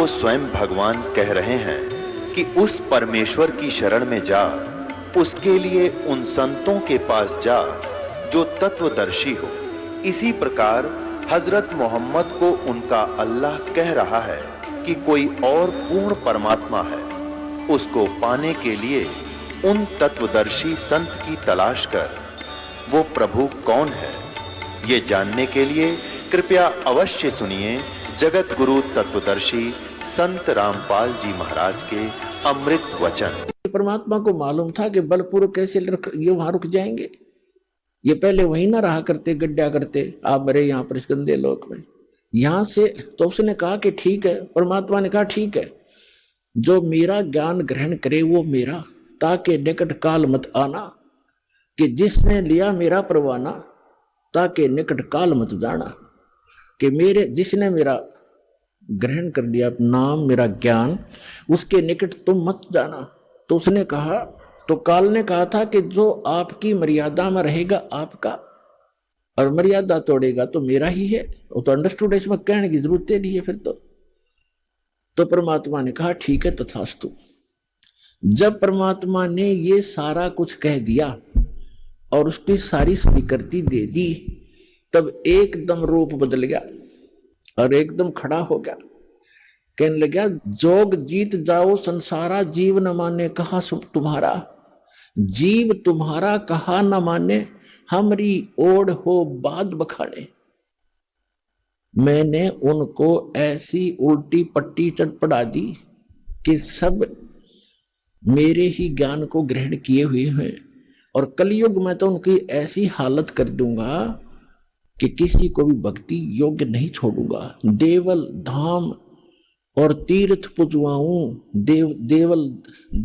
स्वयं भगवान कह रहे हैं कि उस परमेश्वर की शरण में जा, उसके लिए उन संतों के पास जा जो तत्वदर्शी हो। इसी प्रकार हजरत मोहम्मद को उनका अल्लाह कह रहा है कि कोई और पूर्ण परमात्मा है, उसको पाने के लिए उन तत्वदर्शी संत की तलाश कर। वो प्रभु कौन है, ये जानने के लिए कृपया अवश्य सुनिए जगत गुरु तत्वदर्शी संत रामपाल जी महाराज के अमृत वचन। परमात्मा को मालूम था कि बलपूर्वक कैसे ये वहां रुक जाएंगे। ये पहले वहीं ना रहा करते, गड्ढा करते, आप मरे यहाँ पर इस गंदे लोक में। यहां से तो उसने कहा कि ठीक है, परमात्मा ने कहा ठीक है, जो मेरा ज्ञान ग्रहण करे वो मेरा, ताकि निकट काल मत आना, कि जिसने लिया मेरा परवाना, ताकि निकट काल मत जाना, कि मेरे जिसने मेरा ग्रहण कर लिया नाम, मेरा ज्ञान, उसके निकट तुम मत जाना। तो उसने कहा, तो काल ने कहा था कि जो आपकी मर्यादा में रहेगा आपका, और मर्यादा तोड़ेगा तो मेरा ही है। वो तो अंडरस्टूड, इसमें कहने की जरूरत नहीं है फिर तो परमात्मा ने कहा ठीक है तथास्तु। जब परमात्मा ने ये सारा कुछ कह दिया और उसकी सारी स्वीकृति दे दी, तब एकदम रूप बदल गया और एकदम खड़ा हो गया। कहने लगा, जोग जीत जाओ संसारा, जीव न माने कहा तुम्हारा, जीव तुम्हारा कहा न माने, हमरी ओढ़ हो बाद बखाने। मैंने उनको ऐसी उल्टी पट्टी चढ़ा दी कि सब मेरे ही ज्ञान को ग्रहण किए हुए हैं, और कलयुग में तो उनकी ऐसी हालत कर दूंगा कि किसी को भी भक्ति योग्य नहीं छोड़ूंगा। देवल धाम और तीर्थ पुजवाऊं,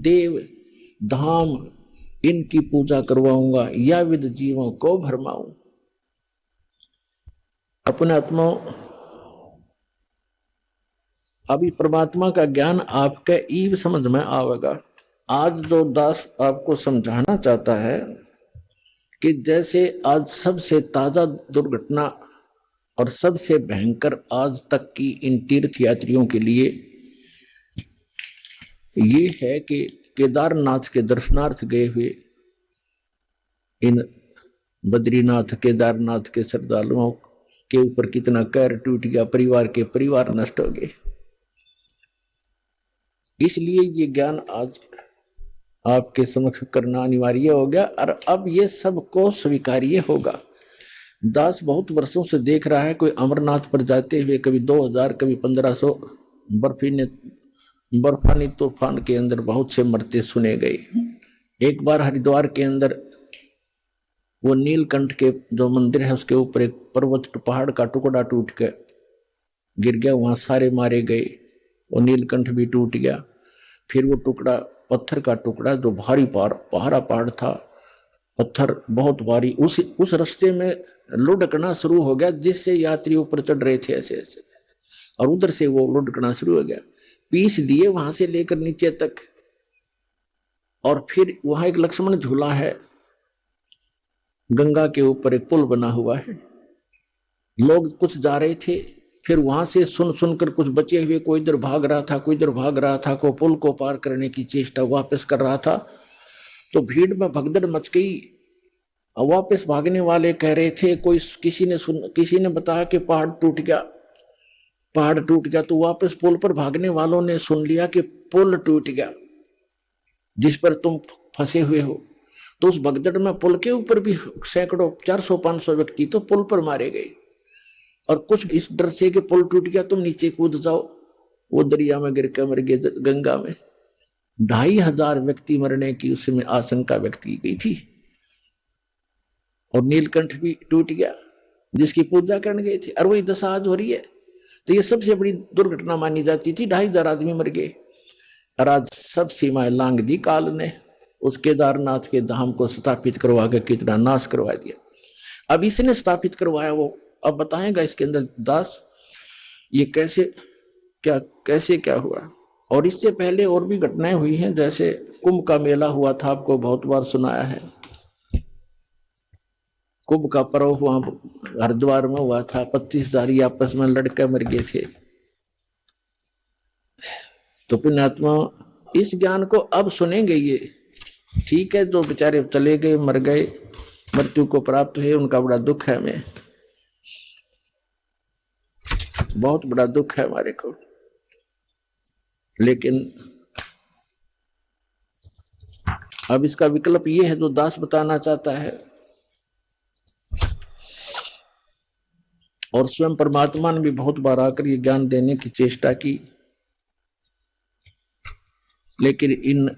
देव धाम इनकी पूजा करवाऊंगा, या विद जीवों को भरमाऊं। अपने आत्मा, अभी परमात्मा का ज्ञान आपके ईव समझ में आवेगा। आज जो दास आपको समझाना चाहता है कि जैसे आज सबसे ताजा दुर्घटना और सबसे भयंकर आज तक की इन तीर्थ यात्रियों के लिए ये है कि केदारनाथ के दर्शनार्थ गए हुए इन बद्रीनाथ केदारनाथ के श्रद्धालुओं के ऊपर कितना कहर टूट गया, परिवार के परिवार नष्ट हो गए। इसलिए ये ज्ञान आज आपके समक्ष करना अनिवार्य हो गया, और अब ये सबको स्वीकार्य होगा। दास बहुत वर्षों से देख रहा है, कोई अमरनाथ पर जाते हुए कभी 2000 कभी 1500 बर्फानी तूफान के अंदर बहुत से मरते सुने गए। एक बार हरिद्वार के अंदर वो नीलकंठ के जो मंदिर है उसके ऊपर एक पर्वत पहाड़ का टुकड़ा टूट के गिर गया, वहां सारे मारे गए, वो नीलकंठ भी टूट गया। फिर वो टुकड़ा पत्थर का टुकड़ा जो भारी पहाड़ था, पत्थर बहुत भारी, उस रास्ते में लुढ़कना शुरू हो गया, जिससे यात्री ऊपर चढ़ रहे थे ऐसे ऐसे, और उधर से वो लुढ़कना शुरू हो गया, पीस दिए वहां से लेकर नीचे तक। और फिर वहां एक लक्ष्मण झूला है, गंगा के ऊपर एक पुल बना हुआ है, लोग कुछ जा रहे थे, फिर वहां से सुनकर कुछ बचे हुए, कोई इधर भाग रहा था, कोई इधर भाग रहा था, कोई पुल को पार करने की चेष्टा वापस कर रहा था। तो भीड़ में भगदड़ मच गई। वापस भागने वाले कह रहे थे, किसी ने बताया कि पहाड़ टूट गया। तो वापस पुल पर भागने वालों ने सुन लिया कि पुल टूट गया जिस पर तुम फंसे हुए हो। तो उस भगदड़ में पुल के ऊपर भी सैकड़ों 400-500 व्यक्ति तो पुल पर मारे गए, और कुछ इस डर से कि पुल टूट गया तुम नीचे कूद जाओ, वो दरिया में गिर के मर गए, गंगा में। 2500 व्यक्ति मरने की उसमें आशंका व्यक्त की गई थी, और नीलकंठ भी टूट गया जिसकी पूजा करने गए थे, और वही दशा आज हो रही है। तो ये सबसे बड़ी दुर्घटना मानी जाती थी, 2500 आदमी मर गए, और आज सब सीमाएं लांग दी काल ने, उस केदारनाथ के धाम को स्थापित करवा के कितना नाश करवा दिया। अब इसने स्थापित करवाया, वो अब बताएगा इसके अंदर दास ये कैसे क्या हुआ। और इससे पहले और भी घटनाएं हुई हैं, जैसे कुंभ का मेला हुआ था, आपको बहुत बार सुनाया है। कुंभ का पर्व वहां हरिद्वार में हुआ था, 25,000 आपस में लड़के मर गए थे। तो पुण्यात्मा इस ज्ञान को अब सुनेंगे ये, ठीक है। जो बेचारे चले गए, मर गए, मृत्यु को प्राप्त हुए, उनका बड़ा दुख है, हमें बहुत बड़ा दुख है हमारे को। लेकिन अब इसका विकल्प ये है जो दास बताना चाहता है, और स्वयं परमात्मा ने भी बहुत बार आकर ये ज्ञान देने की चेष्टा की, लेकिन इन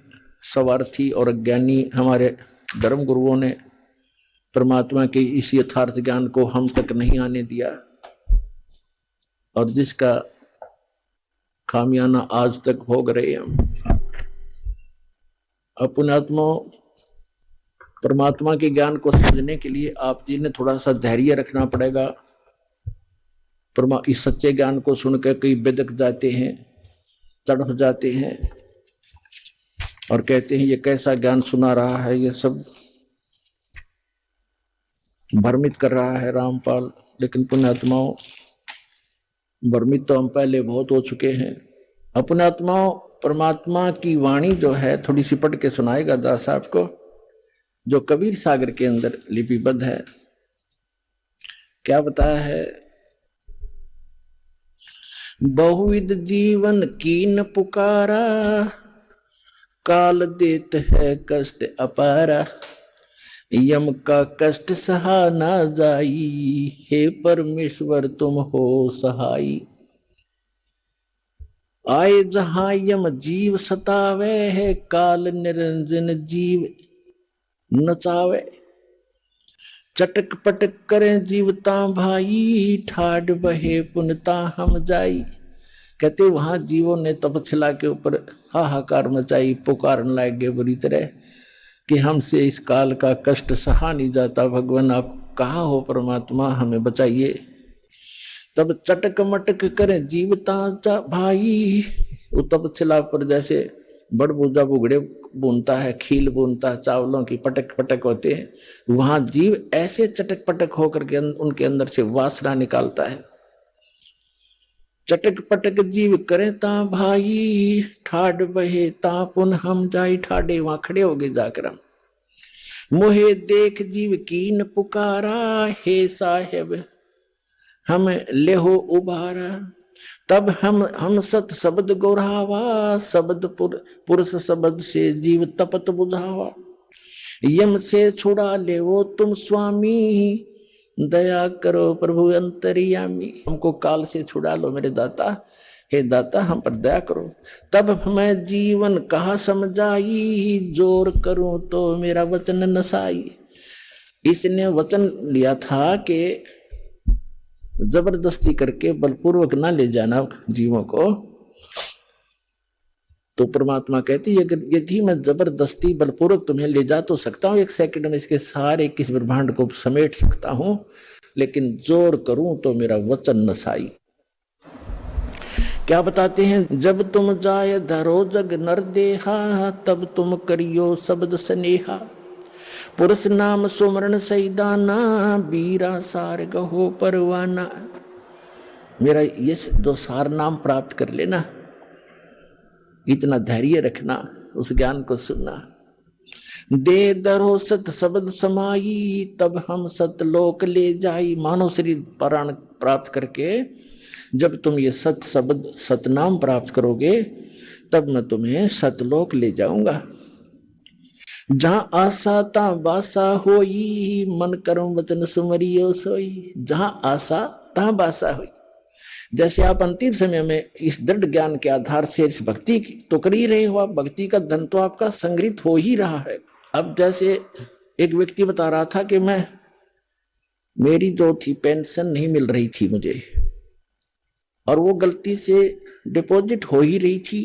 स्वार्थी और अज्ञानी हमारे धर्म गुरुओं ने परमात्मा के इस यथार्थ ज्ञान को हम तक नहीं आने दिया, और जिसका खामियाना आज तक भोग रहे हम। पुण्यात्मा, परमात्मा के ज्ञान को समझने के लिए आप जी ने थोड़ा सा धैर्य रखना पड़ेगा। इस सच्चे ज्ञान को सुनकर कई बेदक जाते हैं, तड़फ जाते हैं और कहते हैं ये कैसा ज्ञान सुना रहा है, ये सब भ्रमित कर रहा है रामपाल। लेकिन पुण्यात्माओं, भ्रमित तो हम पहले बहुत हो चुके हैं। पुण्यात्माओं, परमात्मा की वाणी जो है थोड़ी सी पढ़ के सुनाएगा दास साहब को, जो कबीर सागर के अंदर लिपिबद्ध है। क्या बताया है? बहुविध जीवन कीन पुकारा, काल देत है कष्ट अपारा, यम का कष्ट सहा ना जाई, हे परमेश्वर तुम हो सहाई। आए जहां यम जीव सतावे है, काल निरंजन जीव नचावे। चटक पटक करें जीवता भाई, ठाड बहे पुनता हम जाई। कहते वहां जीवों ने तपस्या के ऊपर हाहाकार मचाई, पुकारने लगे बुरी तरह कि हमसे इस काल का कष्ट सहा नहीं जाता, भगवान आप कहाँ हो, परमात्मा हमें बचाइए। तब चटक मटक करें जीवता भाई। तपस्या पर जैसे बड़ बूजा बुगड़े बुनता है, खील बुनता है, चावलों की पटक पटक होते हैं, वहां जीव ऐसे चटक पटक होकर के उनके अंदर से वासना निकालता है। चटक पटक जीव करे ता भाई, ठाड बहे ता पुन हम जाई। ठाडे वहां खड़े हो गए जाकर हम। मोहे देख जीव कीन पुकारा, हे साहेब हम लेहो उबारा। तब हम सत शब्द गोरावा, शब्द पुरुष शब्द से जीव तपत बुझावा। यम से छुड़ा ले वो तुम स्वामी, दया करो प्रभु अंतर्यामी। हमको काल से छुड़ा लो मेरे दाता, हे दाता हम पर दया करो। तब मैं जीवन कहा समझाई, जोर करूं तो मेरा वचन नसाई। इसने वचन लिया था कि जबरदस्ती करके बलपूर्वक ना ले जाना जीवों को। तो परमात्मा कहती है कि यदि मैं जबरदस्ती बलपूर्वक तुम्हें ले जा तो सकता हूं, एक सेकंड में इसके सारे किस ब्रह्मांड को समेट सकता हूं, लेकिन जोर करूं तो मेरा वचन नसाई। क्या बताते हैं? जब तुम जाय धरो जग नर देहा, तब तुम करियो शब्द स्नेहा। पुरुष नाम सुमरण सैदाना, बीरा सार गहो परवाना। मेरा ये दो सार नाम प्राप्त कर लेना, इतना धैर्य रखना, उस ज्ञान को सुनना। दे दरो सत शब्द समाई, तब हम सतलोक ले जाई। मानव शरीर प्राण प्राप्त करके जब तुम ये सत शब्द सतनाम प्राप्त करोगे, तब मैं तुम्हें सतलोक ले जाऊंगा। जहां आशा ता बासा होई, मन कर्म वचन सुमरियो सोई। जहां आशा ता बासा हुई। जैसे आप अंतिम समय में इस दृढ़ ज्ञान के आधार से इस भक्ति की तो कर ही रहे हो, आप भक्ति का धन तो आपका संग्रहित हो ही रहा है। अब जैसे एक व्यक्ति बता रहा था कि मेरी जो थी पेंशन नहीं मिल रही थी मुझे, और वो गलती से डिपॉजिट हो ही रही थी,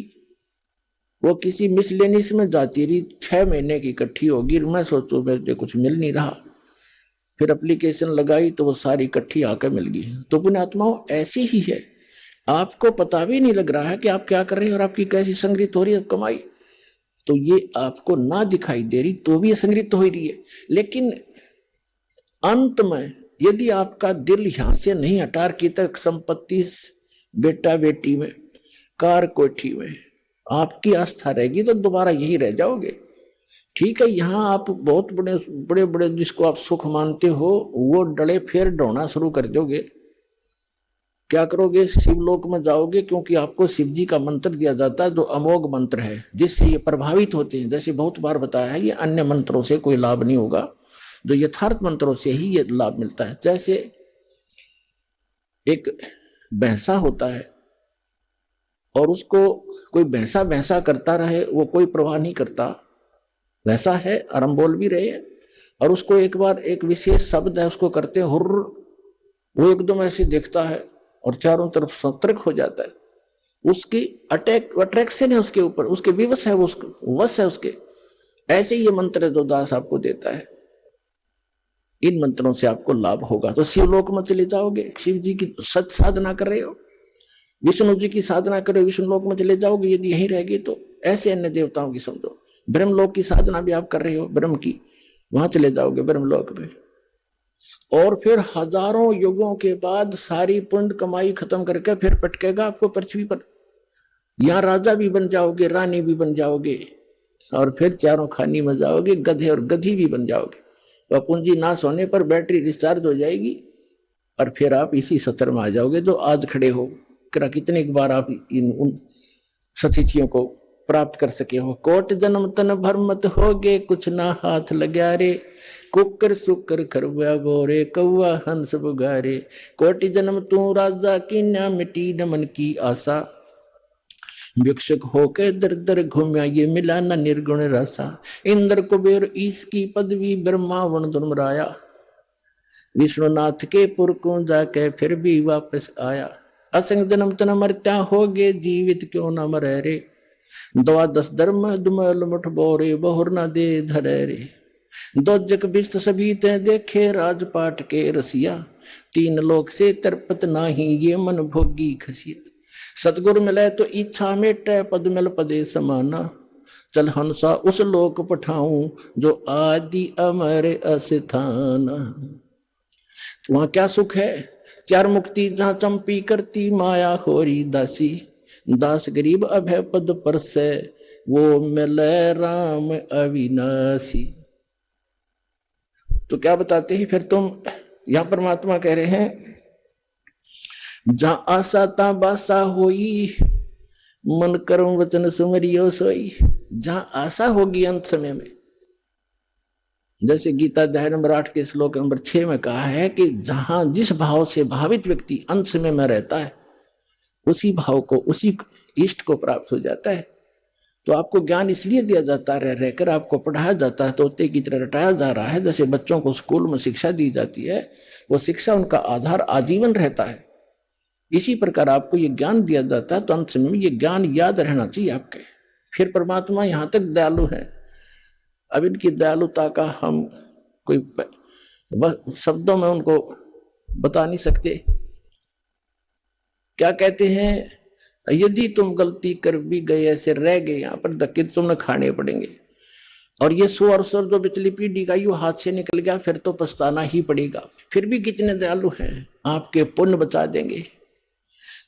वो किसी मिसलेनियस में जाती रही, 6 महीने की इकट्ठी होगी। मैं सोचू मेरे कुछ मिल नहीं रहा, फिर एप्लीकेशन लगाई तो वो सारी इकट्ठी आकर मिल गई। तो पुण्यात्माओं ऐसी ही है, आपको पता भी नहीं लग रहा है कि आप क्या कर रहे हैं और आपकी कैसी संग्रहित हो रही है कमाई। तो ये आपको ना दिखाई दे रही तो भी संग्रहित हो रही है, लेकिन अंत में यदि आपका दिल यहां से नहीं हटा की तक संपत्ति बेटा बेटी में, कार कोठी में आपकी आस्था रहेगी तो दोबारा यही रह जाओगे। ठीक है, यहाँ आप बहुत बड़े बड़े बड़े जिसको आप सुख मानते हो वो डले फिर ढोना शुरू कर दोगे। क्या करोगे? शिवलोक में जाओगे, क्योंकि आपको शिव जी का मंत्र दिया जाता है जो अमोघ मंत्र है, जिससे ये प्रभावित होते हैं। जैसे बहुत बार बताया है, ये अन्य मंत्रों से कोई लाभ नहीं होगा, जो यथार्थ मंत्रों से ही ये लाभ मिलता है। जैसे एक भैंसा होता है और उसको कोई भैंसा भैंसा करता रहे, वो कोई परवाह नहीं करता, वैसा है, और हम बोल भी रहे हैं। और उसको एक बार एक विशेष शब्द है उसको करते हुर्र, वो एकदम ऐसे देखता है और चारों तरफ सतर्क हो जाता है। उसकी अट्रैक्शन है उसके ऊपर, उसके विवश है, वो वश है उसके। ऐसे ये मंत्र है जो दास आपको देता है, इन मंत्रों से आपको लाभ होगा। तो शिवलोक में चले जाओगे, शिव जी की सत साधना कर रहे हो, विष्णु जी की साधना करो, विष्णु लोक में चले जाओगे। यदि यहीं रहेगी तो ऐसे अन्य देवताओं की समझो। ब्रह्मलोक की साधना भी आप कर रहे हो, ब्रह्म की, वहां चले जाओगे ब्रह्मलोक में। और फिर हजारों युगों के बाद सारी पुण्य कमाई खत्म करके फिर पटकेगा आपको पृथ्वी पर। यहाँ राजा भी बन जाओगे, रानी भी बन जाओगे, और फिर चारों खानी में जाओगे, गधे और गधी भी बन जाओगे। तो पूंजी नाश होने पर बैटरी डिस्चार्ज हो जाएगी और फिर आप इसी सत्र में आ जाओगे जो आज खड़े हो। कितने बार आप इन उन सतिथियों को प्राप्त कर सके हो। कोट जन्म तन भरमत होगे, कुछ ना हाथ लगा रे, कुकर सुकर खरवा बोरे, कौआ हंस बुगारे। कोटि जन्म तू राजा की, ना मिटी न मन की आशा, भिक्षुक होके दर दर घूमया, ये मिला न निर्गुण रसा। इंद्र कुबेर ईश की पदवी, ब्रह्मा वन दुर्मराया, विष्णुनाथ के पुर को जाके फिर भी वापस आया। असंग जन्म तन मरत्या होगे, जीवित क्यों न मरे रे, द्वादश धर्म दुमल मुठ बोरे, बहुर न दे धरे रे। दो जग बिस्त सभी ते देखे, राजपाट के रसिया, तीन लोक से तरपत नाही, ये मन भोगी खसिया। सतगुरु मिले तो इच्छा मेटे, पद मिल पदे समाना, चल हंसा उस लोक पठाऊं, जो आदि अमर अस्थाना। वहां क्या सुख है? चार मुक्ति जहां चंपी करती, माया होरी दासी, दास गरीब अभय पद पर से, वो मिले राम अविनाशी। तो क्या बताते हैं फिर तुम? यहां परमात्मा कह रहे हैं, जहां आशा ता बासा होई, मन करूं वचन सुमरियो सोई। जहां आशा होगी अंत समय में, जैसे गीता अध्याय नंबर 8 के श्लोक नंबर 6 में कहा है कि जहां जिस भाव से भावित व्यक्ति अंत समय में रहता है, उसी भाव को, उसी इष्ट को प्राप्त हो जाता है। तो आपको ज्ञान इसलिए दिया जाता है, रह रहकर आपको पढ़ाया जाता है, तोते की तरह रटाया जा रहा है। जैसे बच्चों को स्कूल में शिक्षा दी जाती है, वो शिक्षा उनका आधार आजीवन रहता है। इसी प्रकार आपको ये ज्ञान दिया जाता है, तो अंत समय में ये ज्ञान याद रहना चाहिए आपके। फिर परमात्मा यहां तक दयालु है। अब इनकी दयालुता का हम कोई शब्दों में उनको बता नहीं सकते। क्या कहते हैं? यदि तुम गलती कर भी गए, ऐसे रह गए यहाँ पर, धक्के तुमने खाने पड़ेंगे। और ये 100 और 100 जो पिछली पीढ़ी का यू हाथ से निकल गया, फिर तो पछताना ही पड़ेगा। फिर भी कितने दयालु हैं, आपके पुण्य बचा देंगे।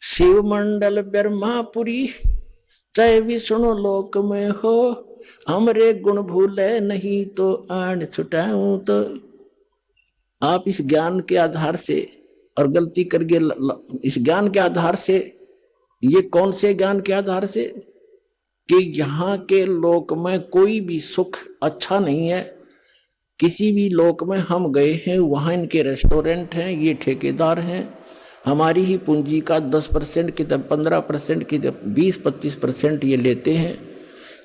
शिव मंडल ब्रह्मापुरी, चाहे विष्णु लोक में हो, हमरे गुण भूले नहीं तो आन छुटाऊं। तो आप इस ज्ञान के आधार से, और गलती करके इस ज्ञान के आधार से, ये कौन से ज्ञान के आधार से? कि यहाँ के लोक में कोई भी सुख अच्छा नहीं है। किसी भी लोक में हम गए हैं, वहां इनके रेस्टोरेंट हैं, ये ठेकेदार हैं, हमारी ही पूंजी का 10% की, 15% की, 20-25% ये लेते हैं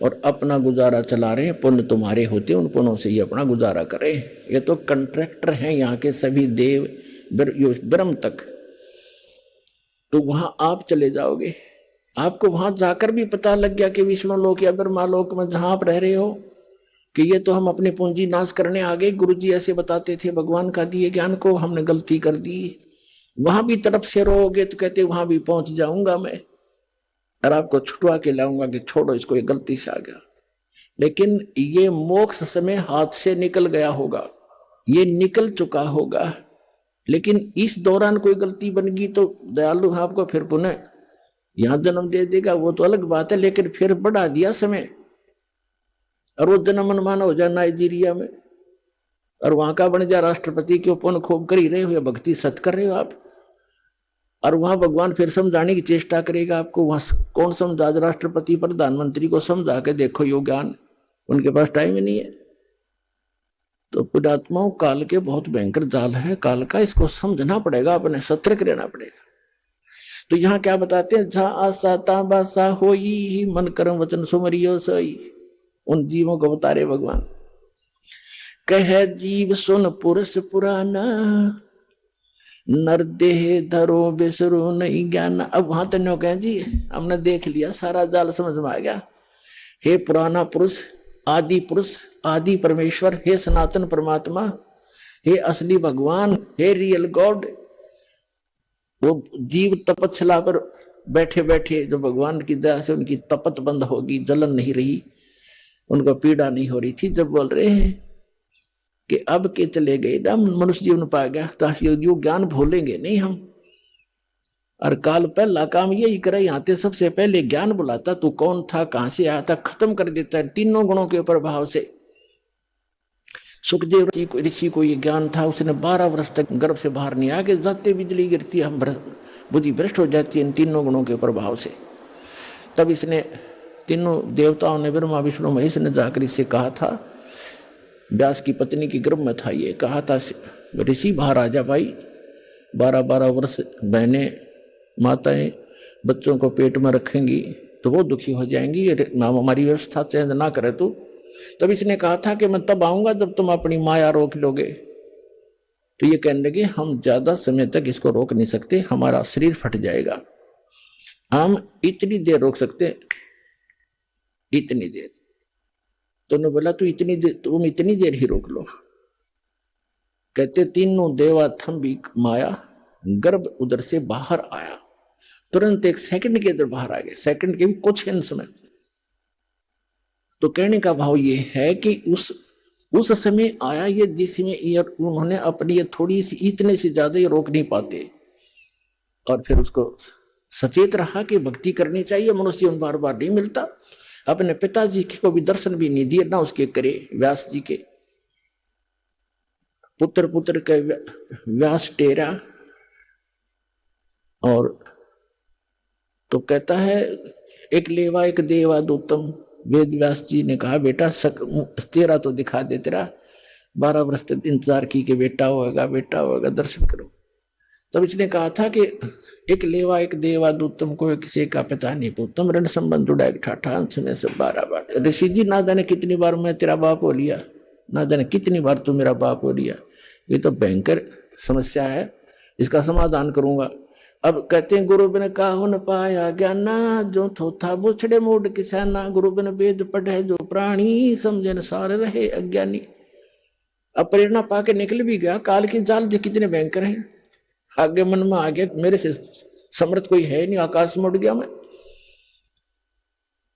और अपना गुजारा चला रहे हैं। पुण्य तुम्हारे होते, उन पुण्यों से ये अपना गुजारा करें। ये तो कंट्रैक्टर हैं यहाँ के सभी देव ब्रह्म तक। तो वहां आप चले जाओगे, आपको वहां जाकर भी पता लग गया कि विष्णु लोक या ब्रह्मा लोक में जहां आप रह रहे हो, कि ये तो हम अपनी पूंजी नाश करने आ गए। गुरुजी ऐसे बताते थे, भगवान का दिए ज्ञान को हमने गलती कर दी। वहां भी तरफ से रोगे तो कहते वहां भी पहुंच जाऊंगा मैं, और आपको छुटवा के लाऊंगा कि छोड़ो इसको, ये गलती से आ गया। लेकिन ये मोक्ष समय हाथ से निकल गया होगा, ये निकल चुका होगा। लेकिन इस दौरान कोई गलती बन गई तो दयालु आपको फिर पुनः यहां जन्म दे देगा वो तो अलग बात है, लेकिन फिर बढ़ा दिया समय, और वो जन्म मनमाना हो जाए नाइजीरिया में, और वहां का बन जाए राष्ट्रपति के ऊपर खूब कर ही रहे हो या भक्ति सत कर रहे हो आप, और वहां भगवान फिर समझाने की चेष्टा करेगा आपको। वहां कौन समझा, राष्ट्रपति प्रधानमंत्री को समझा के देखो यो ज्ञान, उनके पास टाइम ही नहीं है। तो पुण्यात्माओं, काल के बहुत भयंकर जाल है काल का, इसको समझना पड़ेगा, अपने सतर्क रहना पड़ेगा। तो यहाँ क्या बताते हैं, जहां आशा ताबासा होई, मन कर्म वचन सुमरियो सोई, उन जीवों को बता रहे भगवान। कह जीव सुन पुरुष पुराना, नर देह धरो बिसरो नहीं ज्ञान। अब वहां तन्यो कहें जी हमने देख लिया, सारा जाल समझ में आ गया। हे पुराना पुरुष, आदि पुरुष, आदि परमेश्वर, हे सनातन परमात्मा, हे असली भगवान, हे रियल गॉड। वो जीव तपस्या पर बैठे बैठे जो भगवान की दया से उनकी तपत बंद होगी, जलन नहीं रही, उनको पीड़ा नहीं हो रही थी, जब बोल रहे हैं कि अब के चले गए ना मनुष्य जीवन पा गया, तो यो ज्ञान भूलेंगे नहीं हम। और काल पहला काम यही करे, यहाँ से सबसे पहले ज्ञान बुलाता, तू कौन था, कहां से आया था, खत्म कर देता है तीनों गुणों के प्रभाव से। सुखदेव ऋषि को ये ज्ञान था, उसने 12 वर्ष तक गर्भ से बाहर नहीं आके जाते बिजली गिरती, हम बुद्धि भ्रष्ट हो जाती है इन तीनों गुणों के प्रभाव से। तब इसने तीनों देवताओं ने, ब्रह्मा विष्णु महेश ने जाकर इसे कहा था, व्यास की पत्नी की गर्भ में था, ये कहा था ऋषि बाहर आ जा भाई, 12-12 वर्ष बहनें माताएं बच्चों को पेट में रखेंगी तो वो दुखी हो जाएंगी, हमारी व्यवस्था चेंज ना करे तू। तब इसने कहा था कि मैं तब आऊंगा जब तुम अपनी माया रोक लोगे। तो ये कहने लगे हम ज्यादा समय तक इसको रोक नहीं सकते, हमारा शरीर फट जाएगा, हम इतनी देर रोक सकते, इतनी देर। तो उन्होंने बोला तुम इतनी देर ही रोक लो। कहते तीनों देवा थम भी माया, गर्भ उधर से बाहर आया, तुरंत 1 सेकंड के अंदर बाहर आ गए, सेकंड के भी कुछ हिंस में। तो कहने का भाव ये है कि उस समय आया ये जिसमें उन्होंने अपनी थोड़ी सी, इतने से ज्यादा ये रोक नहीं पाते, और फिर उसको सचेत रहा कि भक्ति करनी चाहिए, मनुष्य बार बार नहीं मिलता। अपने पिताजी को भी दर्शन भी नहीं दिए ना उसके करे, व्यास जी के पुत्र के व्यास टेरा। और तो कहता है एक लेवा एक देवा दूतम, वेद व्यास जी ने कहा बेटा तेरा तो दिखा दे, तेरा 12 वर्ष तक इंतजार की कि बेटा होगा दर्शन करो। तब इसने कहा था कि एक लेवा एक देवा दूतम, को किसी का पिता नहीं पूतम, ऋण संबंध जुड़ा एक ठाठा अंश में से 12 बार। ऋषि जी ना जाने कितनी बार मैं तेरा बाप हो लिया, ना जाने कितनी बार तू मेरा बाप हो लिया, ये तो भयंकर समस्या है, इसका समाधान करूंगा। अब कहते हैं गुरु बिन काहु न पाया ज्ञाना, जो थोथा बुछड़े मूड किसाना, गुरु बिन वेद पढ़े जो प्राणी, समझे न सार रहे अज्ञानी। अब प्रेरणा पाके निकल भी गया, काल की जाल जो कितने भयंकर हैं, आगे मन में आ गया मेरे से समर्थ कोई है नहीं, आकाश में उड़ गया मैं।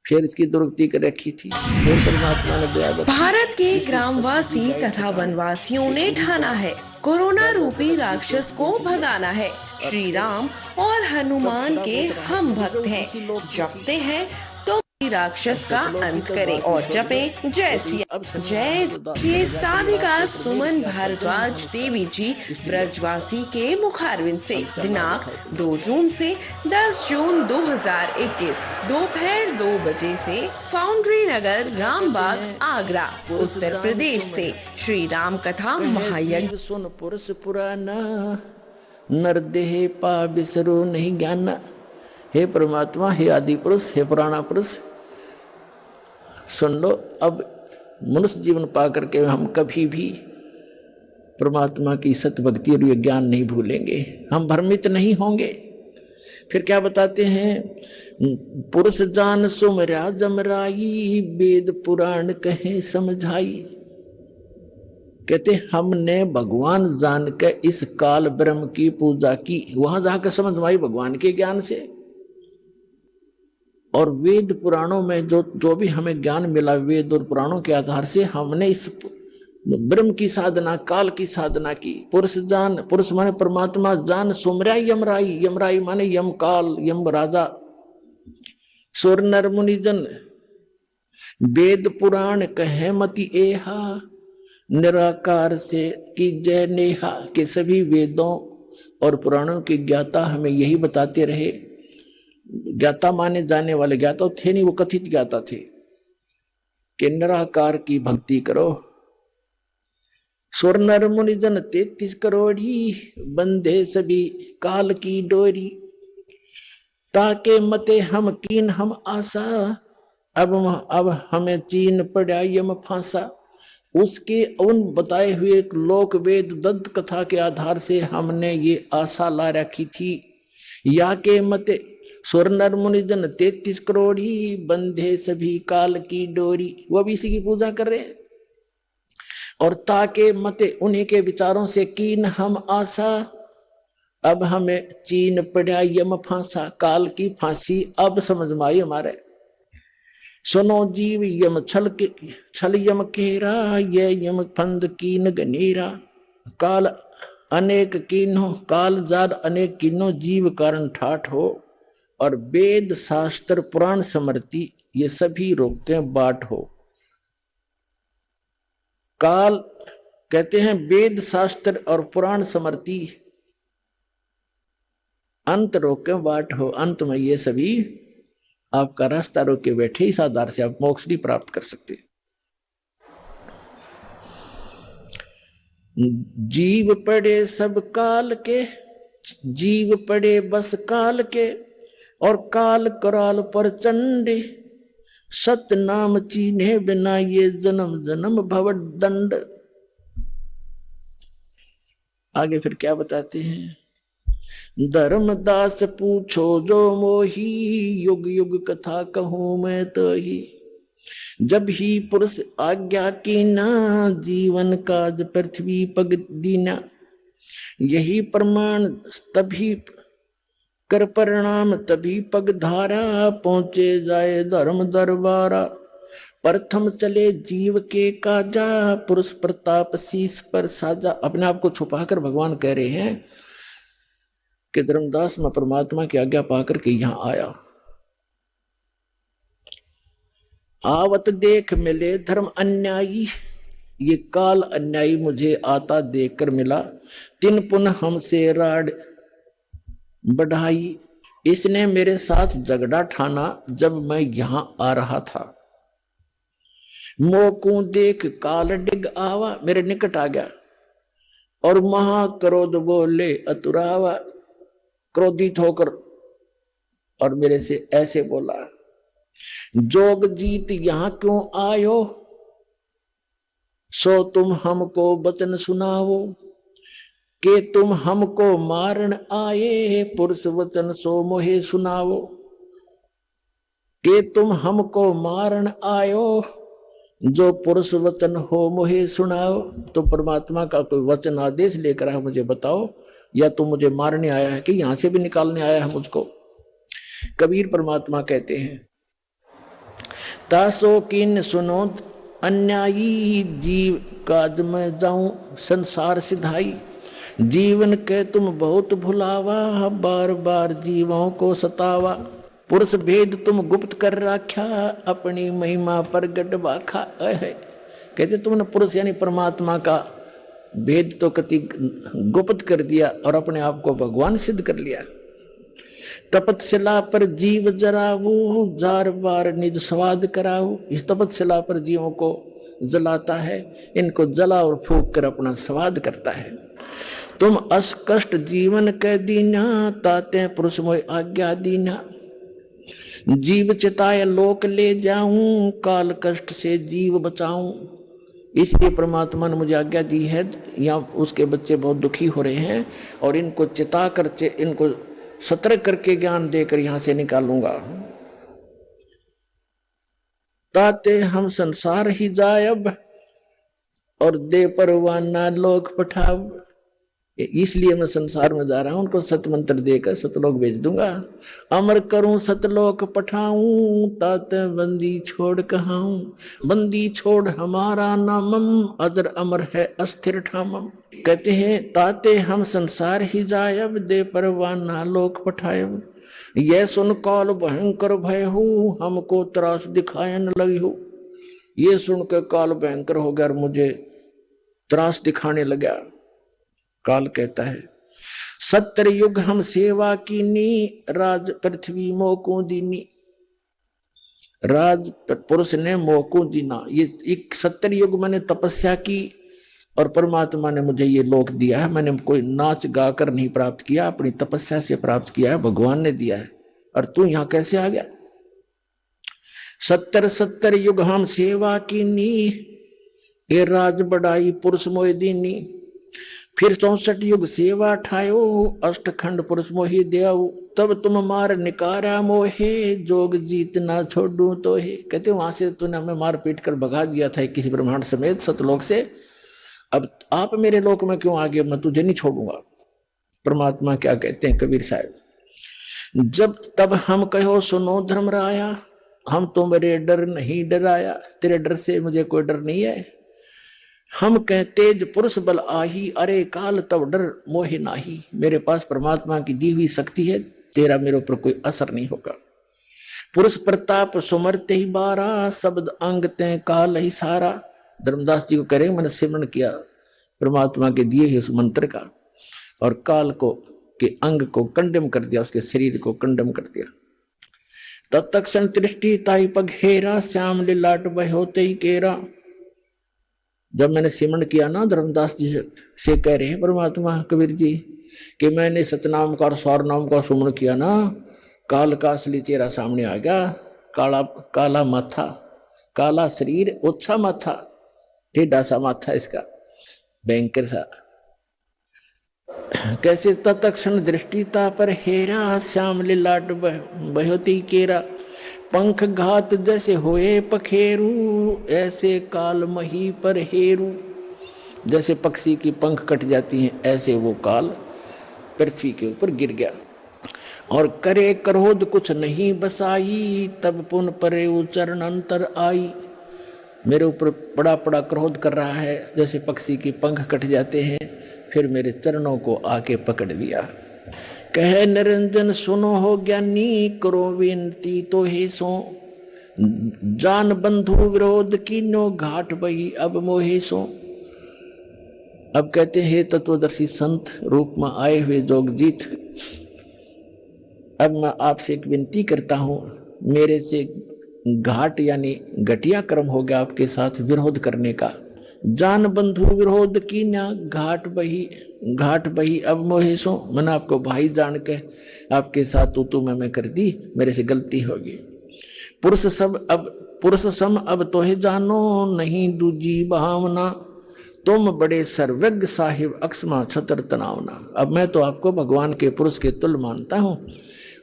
फिर इसकी दुरुक्ति कर रखी थी, फिर परमात्मा ने दया। भारत के ग्रामवासी तथा वनवासियों ने ठाना है कोरोना रूपी राक्षस को भगाना है। श्री राम और हनुमान के हम भक्त हैं, जपते हैं तो राक्षस का अंत करें और जपें जय सिया जय। ये साधिका सुमन भारद्वाज देवी जी ब्रजवासी के मुखारविंद से दिनांक 2 जून से 10 जून 2021 दोपहर 2 बजे से फाउंड्री नगर रामबाग आगरा उत्तर प्रदेश से श्री राम कथा महायज्ञ। सुन पुरुष पुराना, नर देह पा बिसरो नहीं ज्ञाना। हे परमात्मा, हे आदि पुरुष, हे पुराना पुरुष, सुन लो। अब मनुष्य जीवन पा करके हम कभी भी परमात्मा की सत्य भक्ति और ज्ञान नहीं भूलेंगे, हम भ्रमित नहीं होंगे। फिर क्या बताते हैं, पुरुष जान सुमरा जमराई, वेद पुराण कहे समझाई। कहते हमने भगवान जान के इस काल ब्रह्म की पूजा की, वहां जाकर समझ में आई भगवान के ज्ञान से। और वेद पुराणों में जो भी हमें ज्ञान मिला, वेद और पुराणों के आधार से हमने इस ब्रह्म की साधना, काल की साधना की। पुरुष जान, पुरुष माने परमात्मा, जान सुमराई यमराई, यमराई माने यम काल, यम राजा, सुर नर मुनिजन वेद पुराण कहे मति एहा, निराकार से की जय नेहा। के सभी वेदों और पुराणों के ज्ञाता हमें यही बताते रहे, ज्ञाता माने जाने वाले ज्ञाता थे नहीं, वो कथित ज्ञाता थे कि निराकार की भक्ति करो। सुर नर मुनिजन 33 करोड़ी, बंधे सभी काल की डोरी। ताके मते हम कीन हम आशा, अब हमें चीन पड़ा यम फांसा। उसके उन बताए हुए लोक वेद दंत कथा के आधार से हमने ये आशा ला रखी थी। या के मते सुर नर मुनिजन 33 करोड़ी, बंधे सभी काल की डोरी। वो भी इसी की पूजा कर रहे हैं। और ताके मते उन्हीं के विचारों से कीन हम आशा, अब हमें चीन पड़ा यम फांसा। काल की फांसी अब समझ में आई हमारे। सुनो जीव यम छल यम केरा, ये यम फंद कीन गनेरा। काल अनेक कीनो, काल जार अनेक कीनो, जीव कारण ठाठ हो। और वेद शास्त्र पुराण स्मृति ये सभी रोके बाट हो। काल कहते हैं वेद शास्त्र और पुराण स्मृति अंत रोके बाट हो। अंत में ये सभी आपका रास्ता रोके बैठे, इस आधार से आप मोक्ष भी प्राप्त कर सकते हैं। जीव पड़े सब काल के, जीव पड़े बस काल के। और काल कराल पर चंडी, सत्य नाम चीन्हे बिना ये जन्म जन्म भव दंड। आगे फिर क्या बताते हैं? धर्मदास पूछो जो मोही, युग युग कथा कहूं मैं तो ही। जब ही पुरुष आज्ञा की ना, जीवन काज पृथ्वी पग दीना। यही प्रमाण तभी कर परिणाम, तभी पग धारा। पहुंचे जाए धर्म दरबारा। प्रथम चले जीव के काजा, पुरुष प्रताप शीश पर साजा। अपने आप को छुपाकर भगवान कह रहे हैं कि धर्मदास मैं परमात्मा की आज्ञा पाकर के यहां आया। आवत देख मिले धर्म अन्यायी, ये काल अन्यायी मुझे आता देखकर मिला। तिन पुनः हमसे राड बढ़ाई, इसने मेरे साथ झगड़ा ठाना जब मैं यहां आ रहा था। मोकू देख काल डिग आवा, मेरे निकट आ गया। और महाक्रोध बोले अतुरावा, क्रोधित होकर और मेरे से ऐसे बोला, जोग जीत यहां क्यों आयो, सो तुम हमको वचन सुनाओ। कि तुम हमको मारन आए, पुरुष वचन सो मोहे सुनाओ। कि तुम हमको मारन आयो, जो पुरुष वचन हो मोहे सुनाओ। तो परमात्मा का कोई वचन आदेश लेकर है मुझे बताओ, या तो मुझे मारने आया है कि यहां से भी निकालने आया है मुझको। कबीर परमात्मा कहते हैं, तासो किन सुनो अन्यायी, जीव काज में जाऊं संसार सिधाई। जीवन के तुम बहुत भुलावा, बार बार जीवों को सतावा। पुरुष भेद तुम गुप्त कर रखा, अपनी महिमा प्रगट बाखा। कहते तुमने पुरुष यानी परमात्मा का भेद तो कति गुप्त कर दिया और अपने आप को भगवान सिद्ध कर लिया। तपतशिला पर जीव जराऊ, जार बार निज स्वाद कराऊ। इस तपतशिला पर जीवों को जलाता है, इनको जला और फूंक कर अपना स्वाद करता है। तुम अस कष्ट जीवन के दीना, ताते पुरुष मोय आज्ञा दीना। जीव चिताय लोक ले जाऊं, काल कष्ट से जीव बचाऊं। इसलिए परमात्मा ने मुझे आज्ञा दी है, यहाँ उसके बच्चे बहुत दुखी हो रहे हैं और इनको चिता कर, इनको सतर्क करके ज्ञान देकर यहां से निकालूंगा। ताते हम संसार ही जायब, और दे परवाना लोक पठाव। इसलिए मैं संसार में जा रहा हूं, उनको सत मंत्र देकर सतलोक भेज दूंगा। अमर करूं सतलोक पठाऊं, ताते बंदी छोड़ कहाऊं। बंदी छोड़ हमारा नामम, अजर अमर है अस्थिर ठामम। कहते हैं ताते हम संसार ही जायब, दे परवाना लोक पठायब। यह सुन काल भयंकर भय हो, हमको त्रास दिखायन लगी हो। ये सुन के काल भयंकर हो गया और मुझे त्रास दिखाने लगा। काल कहता है, 70 युग हम सेवा कीनी, राज पृथ्वी मोको दीनी। राज पुरुष ने मोको दीना, ये 70 युग मैंने तपस्या की और परमात्मा ने मुझे ये लोक दिया है। मैंने कोई नाच गा कर नहीं प्राप्त किया, अपनी तपस्या से प्राप्त किया है, भगवान ने दिया है। और तू यहां कैसे आ गया? 70 युग हम सेवा कीनी, ये राज बढ़ाई पुरुष मोहि दीनी। फिर 64 युग सेवा ठायो, अष्टखंड पुरुष मोहि देव। तब तुम मार निकारा मोहे, जोग जीत ना छोड़ू तो हे। कहते वहां से तूने हमें मार पीट कर भगा दिया था किसी ब्रह्मांड समेत सतलोक से, अब आप मेरे लोक में क्यों आ गए? मैं तुझे नहीं छोड़ूंगा। परमात्मा क्या कहते हैं कबीर साहब, जब तब हम कहो सुनो धर्मराया, हम तुम्हारे डर नहीं डराया। तेरे डर से मुझे कोई डर नहीं है। हम कह तेज पुरुष बल आही, अरे काल तब डर मोहे नाही। मेरे पास परमात्मा की दी हुई शक्ति है, तेरा मेरे ऊपर कोई असर नहीं होगा। पुरुष प्रताप सुमरते ही बारा, शब्द अंग ते काल ही सारा। धर्मदास जी को कह रहे मैंने सिमरण किया परमात्मा के दिए हुए उस मंत्र का, और काल को के अंग को कंडम कर दिया, उसके शरीर को कंडम कर दिया। तब तक संतृष्टि ताई पघेरा, श्याम लिलाट बह होते ही केरा। जब मैंने सिमरण किया ना, धर्मदास जी से कह रहे हैं परमात्मा कबीर जी कि मैंने सतनाम का और सौर नाम का सुमरण किया ना, काल का असली चेहरा सामने आ गया। काला माथा, काला शरीर, ओछा माथा, टेढ़ा सा माथा इसका, भयंकर सा। कैसे? तत्क्षण दृष्टिता पर हेरा, श्याम लिलाट बहोती केरा। पंख घात जैसे होए पखेरू, ऐसे काल मही पर हेरू। जैसे पक्षी की पंख कट जाती हैं, ऐसे वो काल पृथ्वी के ऊपर गिर गया। और करे क्रोध कुछ नहीं बसाई, तब पुन परे चरण अंतर आई। मेरे ऊपर बड़ा बड़ा क्रोध कर रहा है, जैसे पक्षी की पंख कट जाते हैं, फिर मेरे चरणों को आके पकड़ लिया। कहे निरंजन सुनो हो ज्ञानी, करो विनती तो हे सो। जान बंधु विरोध कीनो, घाट बही अब मोहे सो। अब कहते हैं तत्वदर्शी संत रूप में आए हुए जोगजीत, अब मैं आपसे एक विनती करता हूं, मेरे से घाट यानी घटिया कर्म हो गया आपके साथ विरोध करने का। जान बंधु विरोध की ना, घाट बही अब मोहे सो। मैंने आपको भाई जान के आपके साथ तू मैं कर दी, मेरे से गलती होगी। पुरुष सम अब तो ही जानो, नहीं दूजी भावना। तुम बड़े सर्वज्ञ साहिब, अक्षमा छतर तनावना। अब मैं तो आपको भगवान के पुरुष के तुल्य मानता हूं,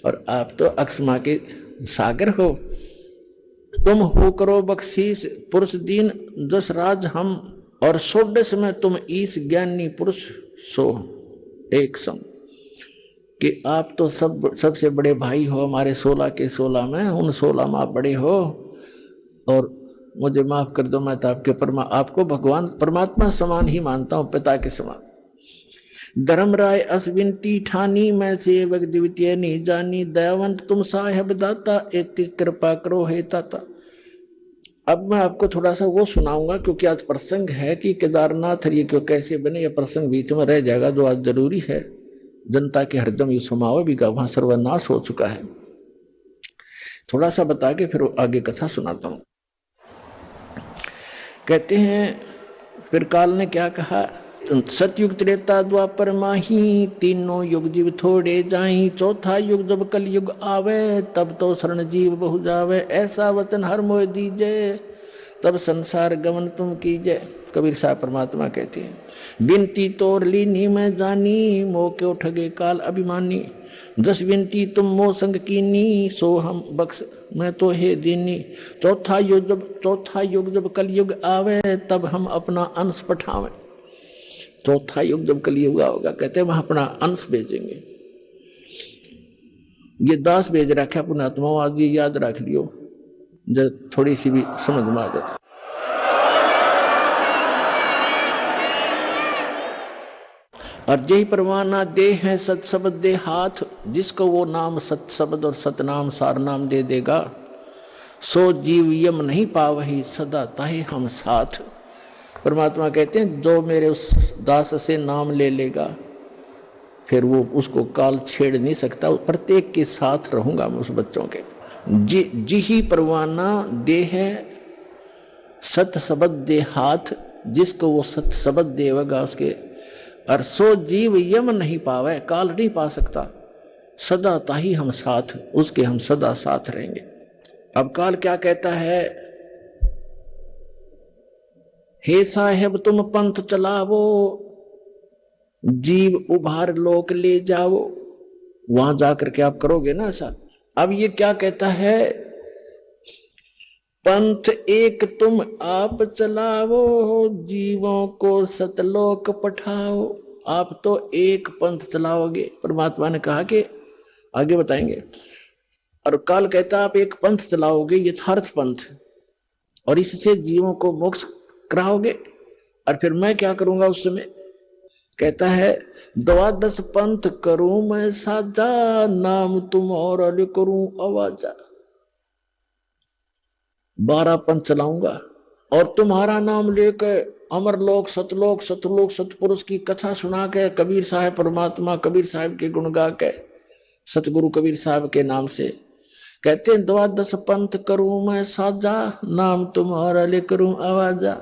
और आप तो अक्षमा के सागर हो। तुम हो करो बख्शीश पुरुष दीन, दस राज हम, और 16 में तुम ईश ज्ञानी पुरुष सो एक सम। कि आप तो सबसे बड़े भाई हो हमारे, 16 के 16 में, उन 16 में आप बड़े हो, और मुझे माफ कर दो, मैं तो आपको भगवान परमात्मा समान ही मानता हूं, पिता के समान। धर्मराय असविनती ठानी, मैं सेवक द्वितीय नहीं जानी। दयावंत तुम साहेब दाता, इतनी कृपा करो हे ताता। अब मैं आपको थोड़ा सा वो सुनाऊंगा, क्योंकि आज प्रसंग है कि केदारनाथ ये क्यों कैसे बने, ये प्रसंग बीच में रह जाएगा, जो आज जरूरी है। जनता के हरदम ये समाव भी का वहां सर्वनाश हो चुका है। थोड़ा सा बता के फिर आगे कथा सुनाता हूं। कहते हैं फिर काल ने क्या कहा, सतयुग त्रेता द्वापर माही, तीनों युग जीव थोड़े जाई। चौथा युग जब कल युग आवे, तब तो शरण जीव बहु जावे। ऐसा वचन हर मोह दीजे, तब संसार गमन तुम कीजे। कबीर साहब परमात्मा कहते हैं, बिनती तोर लीनी मैं जानी, मोह क्यों ठगे काल अभिमानी। जस बिनती तुम मोह संग कीनी, सो हम बख्श मैं तो हे दीनी। चौथा युग जब कल युग आवे, तब हम अपना अंश पठावे। चौथा युग जब कलयुग होगा, कहते हैं वहां अपना अंश भेजेंगे। ये दास भेज रखा पुणात्मा, आज ये याद रख लियो, जब थोड़ी सी भी समझ में आ जाती। और जय परवाना दे है सत शब्द दे हाथ, जिसको वो नाम सत शब्द और सतनाम सार नाम दे देगा, सो जीव यम नहीं पावही सदा ताहे हम साथ। परमात्मा कहते हैं जो मेरे उस दास से नाम ले लेगा फिर वो उसको काल छेड़ नहीं सकता, प्रत्येक के साथ रहूंगा मैं उस बच्चों के। जी ही परवाना दे है सत शब्द दे हाथ, जिसको वो सत शब्द देगा उसके, और सो जीव यम नहीं पावे, काल नहीं पा सकता, सदा ताही हम साथ, उसके हम सदा साथ रहेंगे। अब काल क्या कहता है, हे साहेब तुम पंथ चलावो, जीव उभार लोक ले जाओ। वहां जाकर के आप करोगे ना ऐसा। अब ये क्या कहता है, पंथ एक तुम आप चलाओ, जीवों को सतलोक पठाओ। आप तो एक पंथ चलाओगे, परमात्मा ने कहा कि आगे बताएंगे। और काल कहता आप एक पंथ चलाओगे, यथार्थ पंथ, और इससे जीवों को मोक्ष कराओगे। और फिर मैं क्या करूंगा उस समय, कहता है द्वादश पंथ करूं मैं साजा, नाम तुम और अल करूं आवाजा। 12 पंथ चलाऊंगा और तुम्हारा नाम लेकर अमरलोक सतलोक सतलोक सतपुरुष की कथा सुना के, कबीर साहब परमात्मा कबीर साहब के गुण गा के, सतगुरु कबीर साहब के नाम से कहते हैं द्वादश पंथ करूं मैं साजा, नाम तुम्हारा ले करूं आवाजा।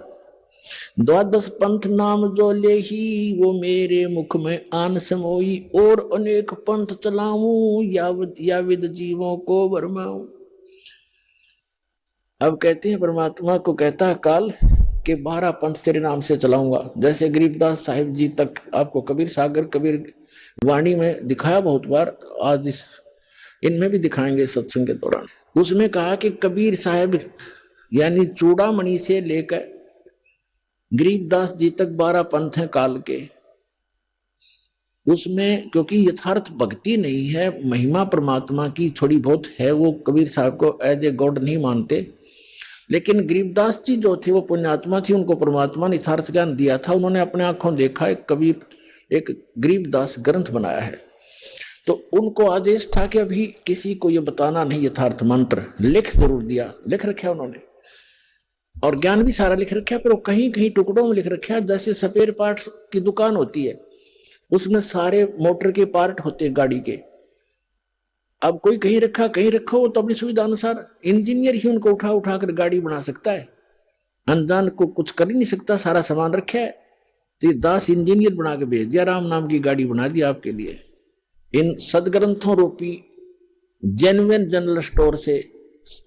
द्वादश पंथ नाम जो ले ही, वो मेरे मुख में आन समोई, और अनेक पंथ चलाऊं या विद जीवों को बरमाऊं। अब कहते हैं परमात्मा को कहता है काल के 12 पंथ तेरे नाम से चलाऊंगा। जैसे गरीबदास साहिब जी तक आपको कबीर सागर कबीर वाणी में दिखाया बहुत बार, आज इनमें भी दिखाएंगे सत्संग के दौरान। उसमें कहा कि कबीर साहब यानी चूड़ामणि से लेकर गरीबदास जी तक 12 पंथ हैं काल के। उसमें क्योंकि यथार्थ भक्ति नहीं है, महिमा परमात्मा की थोड़ी बहुत है, वो कबीर साहब को एज ए गॉड नहीं मानते। लेकिन गरीबदास जी जो थे वो पुण्यात्मा थी, उनको परमात्मा ने यथार्थ ज्ञान दिया था। उन्होंने अपने आंखों देखा एक कबीर एक गरीबदास ग्रंथ बनाया है, तो उनको आदेश था कि अभी किसी को ये बताना नहीं यथार्थ मंत्र। लिख जरूर दिया, लिख रखा उन्होंने, और ज्ञान भी सारा लिख रखा, पर वो कहीं कहीं टुकड़ों में लिख रखा। जैसे स्पेयर पार्ट्स की दुकान होती है, उसमें सारे मोटर के पार्ट होते हैं गाड़ी के। अब कोई कहीं रखा कहीं रखो, वो तो अपनी सुविधा अनुसार इंजीनियर ही उनको उठा उठा कर गाड़ी बना सकता है, अनजान को कुछ कर ही नहीं सकता। सारा सामान रखा है तो ये दास इंजीनियर बना के भेज दिया, राम नाम की गाड़ी बना दी आपके लिए। इन सदग्रंथों रूपी जेन्युइन जनरल स्टोर से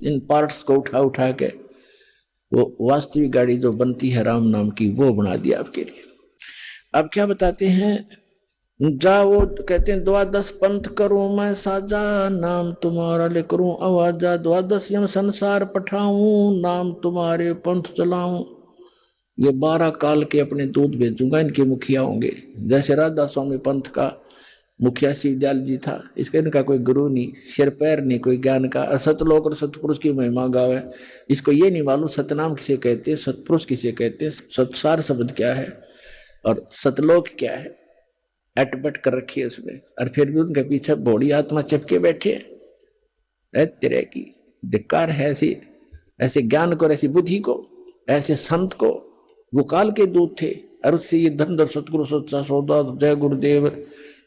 इन पार्ट्स को उठा उठा के वो वास्तविक गाड़ी जो बनती है राम नाम की, वो बना दिया आपके लिए। अब क्या बताते हैं, जाओ कहते हैं द्वादश पंथ करूं मैं साजा, नाम तुम्हारा ले करूं आवाजा। द्वादश यम संसार पठाऊं, नाम तुम्हारे पंथ चलाऊं। ये 12 काल के अपने दूत भेजूंगा, इनके मुखिया होंगे। जैसे राधा स्वामी पंथ का मुखिया शिवदयाल जी था, इसका इनका कोई गुरु नहीं, सिर पैर नहीं कोई ज्ञान का। सतलोक और सतपुरुष की महिमा गावे, इसको ये नहीं मालूम सतनाम किसे कहते हैं, सतपुरुष किसे कहते हैं, सतसार शब्द क्या है और सतलोक क्या है, अटपट कर रखी है उसमें। और फिर भी उनके पीछे बौड़ी आत्मा चिपके बैठे है। तेरे की धिक्कार है ऐसे ज्ञान को, ऐसी बुद्धि को, ऐसे संत को। वो काल के दूत थे, और उससे ये धनधर सतगुरु सच्चा सौदा जय गुरुदेव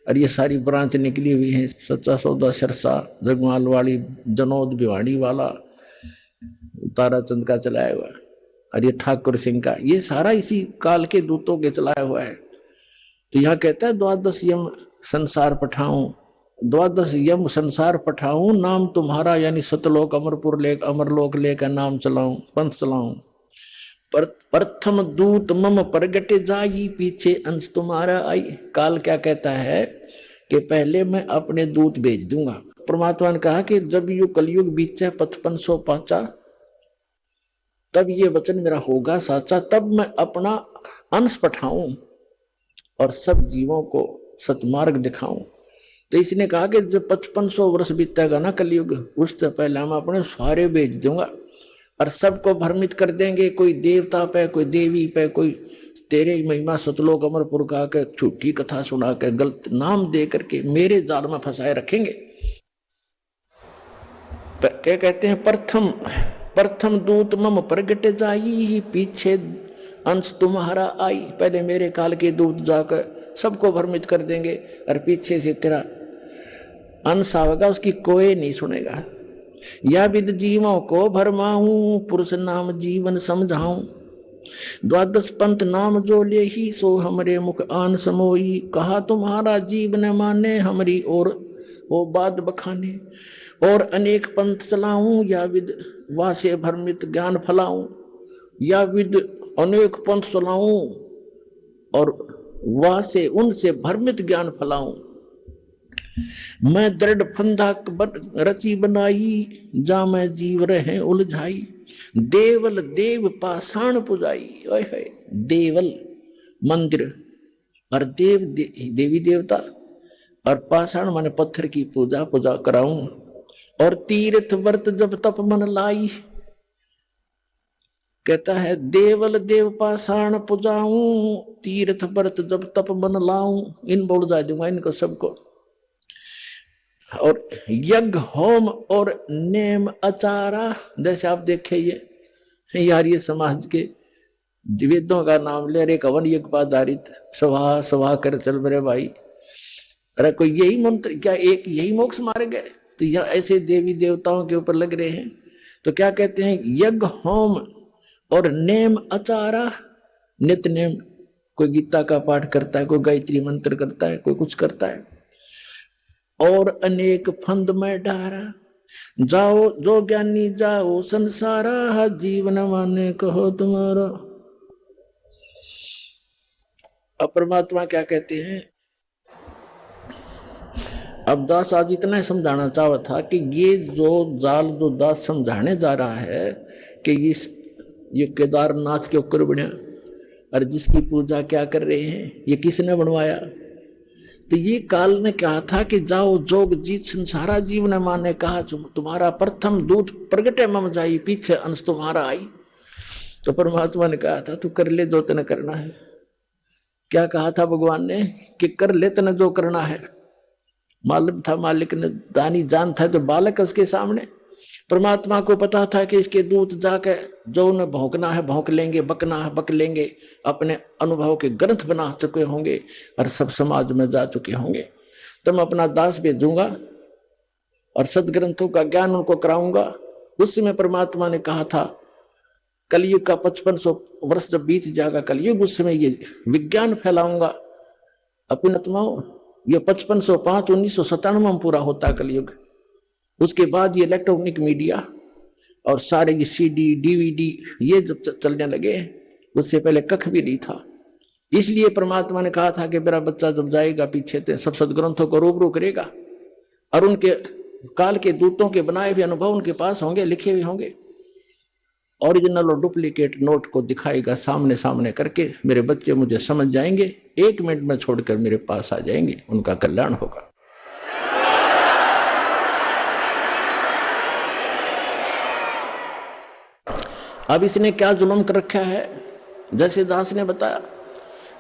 और ये सारी ब्रांच निकली हुई है। सच्चा सौदा सिरसा जगमाल वाली जनोद भिवाड़ी वाला ताराचंद का चलाया हुआ, और ये ठाकुर सिंह का, ये सारा इसी काल के दूतों के चलाया हुआ है। तो यहाँ कहता है द्वादश यम संसार पठाऊं, द्वादश यम संसार पठाऊं, नाम तुम्हारा यानी सतलोक अमरलोक लेकर नाम चलाऊं, पंथ चलाऊं। प्रथम दूत मम प्रगटे जाई, पीछे अंश तुम्हारा आई। काल क्या कहता है कि पहले मैं अपने दूत भेज दूंगा। परमात्मा ने कहा कि जब युग कलयुग बीचे पचपन सौ पाचा, तब ये वचन मेरा होगा साचा, तब मैं अपना अंश पठाऊं और सब जीवों को सतमार्ग दिखाऊं। तो इसने कहा कि जब 5500 वर्ष बीतेगा ना कलयुग, उससे पहले हम अपने सारे भेज दूंगा। और सबको भ्रमित कर देंगे, कोई देवता पे, कोई देवी पे, कोई तेरे महिमा सतलोक अमरपुर का के झूठी कथा सुना के गलत नाम दे करके मेरे जाल में फंसाए रखेंगे। क्या कहते हैं, प्रथम दूत मम प्रगट जाई, पीछे अंश तुम्हारा आई। पहले मेरे काल के दूत जाकर सबको भ्रमित कर देंगे और पीछे से तेरा अंश आवेगा, उसकी कोई नहीं सुनेगा। या विद जीवों को भरमाऊं, पुरुष नाम जीवन समझाऊं, द्वादश पंथ नाम जो ले ही, सो हमरे मुख आन समोई। कहा तुम्हारा जीव न माने, हमरी और वो बात बखाने। और अनेक पंथ चलाऊं, या विद वासे भ्रमित ज्ञान फलाऊं। या विद अनेक पंथ चलाऊं और वासे उनसे भ्रमित ज्ञान फलाऊं। मैं दृढ़ फंदा रची बनाई, जा मैं जीव रहे उलझाई। देवल देव पाषाण पुजाई, ओए होए, देवल मंदिर और देवी देवता और पाषाण माने पत्थर की पूजा कराऊं। और तीर्थ व्रत जब तप मन लाई, कहता है देवल देव पाषाण पुजाऊं, तीर्थ व्रत जब तप मन लाऊं। इन बोल जा दूंगा इनको सबको। और यज्ञ होम और नेम आचारा, जैसे आप देखे ये यार, ये समाज के वेदों का नाम ले रहे, कवन यज्ञ पर आधारित, सभा कर चल मेरे भाई। अरे कोई यही मंत्र क्या, एक यही मोक्ष मारे गए? तो यह ऐसे देवी देवताओं के ऊपर लग रहे हैं। तो क्या कहते हैं, यज्ञ होम और नेम आचारा, नित्य नेम। कोई गीता का पाठ करता है, कोई गायत्री मंत्र करता है, कोई कुछ करता है। और अनेक फंद में डारा, जाओ जो ज्ञानी जाओ संसारा, जीवन माने कहो तुम्हारा। अब परमात्मा क्या कहते हैं, अब दास आज इतना ही समझाना चाहा था कि ये जो जाल जो दास समझाने जा रहा है कि ये केदारनाथ के ऊपर बना और जिसकी पूजा क्या कर रहे हैं, ये किसने बनवाया? तो ये काल ने कहा था कि जाओ जोग जीत संसारा, जीव ने माने कहा तुम्हारा प्रथम दूत प्रगटे मम जाई, पीछे अंश तुम्हारा आई। तो परमात्मा ने कहा था तू कर ले जो तेने करना है। क्या कहा था भगवान ने कि कर ले तेने जो करना है। मालूम था मालिक ने, दानी जान था तो बालक उसके सामने। परमात्मा को पता था कि इसके दूत जाकर जो उन्हें भौंकना है भौंक लेंगे, बकना है बक लेंगे, अपने अनुभव के ग्रंथ बना चुके होंगे और सब समाज में जा चुके होंगे। तो मैं अपना दास भेजूंगा और सदग्रंथों का ज्ञान उनको कराऊंगा। उस समय परमात्मा ने कहा था कलयुग का 5500 वर्ष जब बीत जाएगा कलयुग, उस समय ये विज्ञान फैलाऊंगा अपनी आत्माओं। ये 5505 1997 में पूरा होता है कलयुग। उसके बाद ये इलेक्ट्रॉनिक मीडिया और सारे ये CD DVD ये जब चलने लगे, उससे पहले कख भी नहीं था। इसलिए परमात्मा ने कहा था कि मेरा बच्चा जब जाएगा पीछे तो सब सदग्रंथों को रूबरू करेगा और उनके काल के दूतों के बनाए हुए अनुभव उनके पास होंगे, लिखे हुए होंगे। ओरिजिनल और डुप्लीकेट नोट को दिखाएगा सामने सामने करके। मेरे बच्चे मुझे समझ जाएंगे, 1 मिनट में छोड़कर मेरे पास आ जाएंगे, उनका कल्याण होगा। अब इसने क्या जुल्म कर रखा है, जैसे दास ने बताया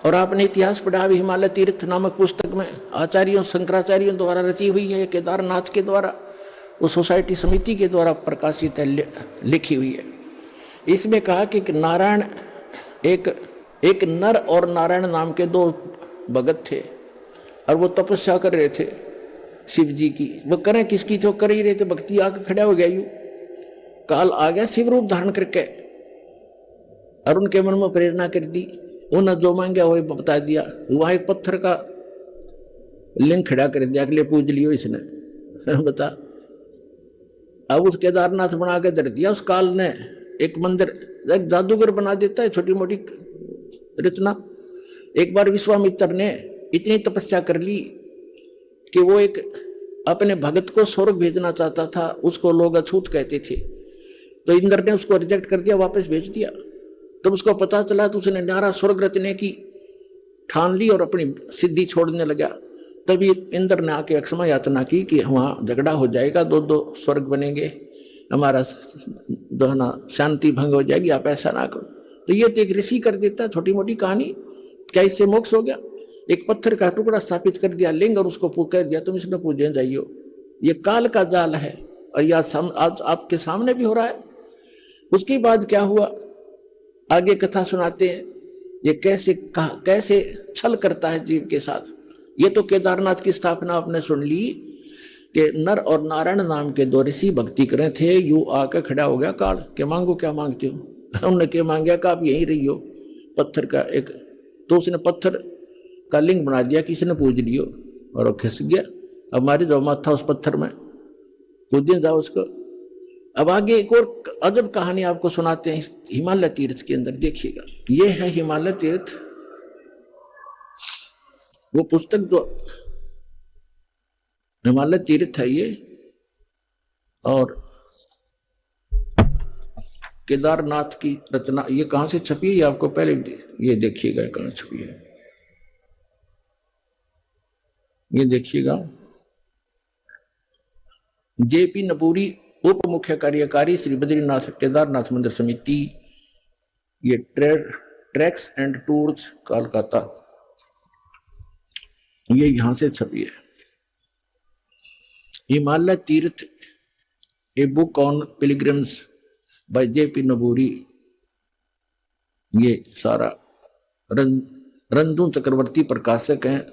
और आपने इतिहास पढ़ा भी, हिमालय तीर्थ नामक पुस्तक में आचार्यों शंकराचार्यों द्वारा रची हुई है, केदारनाथ के द्वारा, उस सोसाइटी समिति के द्वारा प्रकाशित है, लिखी हुई है। इसमें कहा कि नारायण एक नर और नारायण नाम के 2 भगत थे और वो तपस्या कर रहे थे शिव जी की। वो करें किसकी, तो कर ही रहे थे, भक्ति आके खड़ा हो गया। यूं काल आ गया शिव रूप धारण करके और उनके मन में प्रेरणा कर दी। उन्हें जो मांगा वही बता दिया। वहां एक पत्थर का लिंग खड़ा कर दिया, अगले पूज लियो इसने बता। अब उस केदारनाथ बना के धर दिया। उस काल ने एक मंदिर, एक जादूगर बना देता है छोटी मोटी रचना। एक बार विश्वामित्र ने इतनी तपस्या कर ली कि वो एक अपने भगत को स्वर्ग भेजना चाहता था, उसको लोग अछूत कहते थे। तो इंद्र ने उसको रिजेक्ट कर दिया, वापस भेज दिया। तब उसको पता चला तो उसने नारा स्वर्ग रचने की ठान ली और अपनी सिद्धि छोड़ने लगा। तभी इंद्र ने आके अक्षमा याचना की कि वहां झगड़ा हो जाएगा, 2 स्वर्ग बनेंगे हमारा जो है ना शांति भंग हो जाएगी, आप ऐसा ना करो। तो ये तो एक ऋषि कर देता है, छोटी मोटी कहानी, क्या इससे मोक्ष हो गया? एक पत्थर का टुकड़ा स्थापित कर दिया लिंग और उसको कह दिया तुम इसमें पूजने जाइयो। ये काल का जाल है और यह आज आपके सामने भी हो रहा है। उसके बाद क्या हुआ, आगे कथा सुनाते हैं ये कैसे छल करता है जीव के साथ। ये तो केदारनाथ की स्थापना आपने सुन ली कि नर और नारायण नाम के दो ऋषि भक्ति करे थे, यू आकर खड़ा हो गया काल के मांगो क्या मांगते हो। उन्होंने क्या मांगा कि आप यहीं रहियो, पत्थर का एक, तो उसने पत्थर का लिंग बना दिया, किसी ने पूज लियो और वो खिस गया। अब मारे जाओ माथा उस पत्थर में, पूजने जाओ उसको। अब आगे एक और अजब कहानी आपको सुनाते हैं हिमालय तीर्थ के अंदर, देखिएगा। ये है हिमालय तीर्थ, वो पुस्तक जो हिमालय तीर्थ है ये, और केदारनाथ की रचना। ये कहां से छपी है, ये आपको पहले ये देखिएगा कहां छपी है, ये देखिएगा। जेपी नपूरी, उप मुख्य कार्यकारी, श्री बद्रीनाथ केदारनाथ मंदिर समिति, ये ट्रैक्स एंड टूर्स कोलकाता, ये यहां से छपी है। Himalaya Tirtha a book on pilgrims by JP Naburi, ये सारा रंजू चक्रवर्ती प्रकाशक हैं,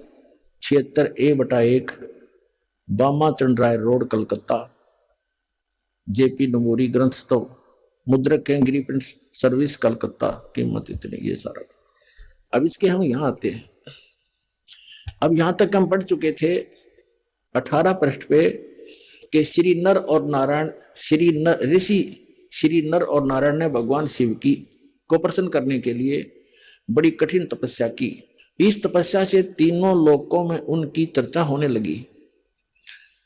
76A/1, बामा चंद राय रोड कलकत्ता। जेपी नबूरी ग्रंथस्तव, मुद्रक हैं गिरी प्रिंट सर्विस कलकत्ता, कीमत इतनी, ये सारा। अब इसके हम यहाँ आते हैं। अब यहां तक हम पढ़ चुके थे 18 पृष्ठ पे कि श्री नर और नारायण ने भगवान शिव को प्रसन्न करने के लिए बड़ी कठिन तपस्या की। इस तपस्या से तीनों लोकों में उनकी चर्चा होने लगी,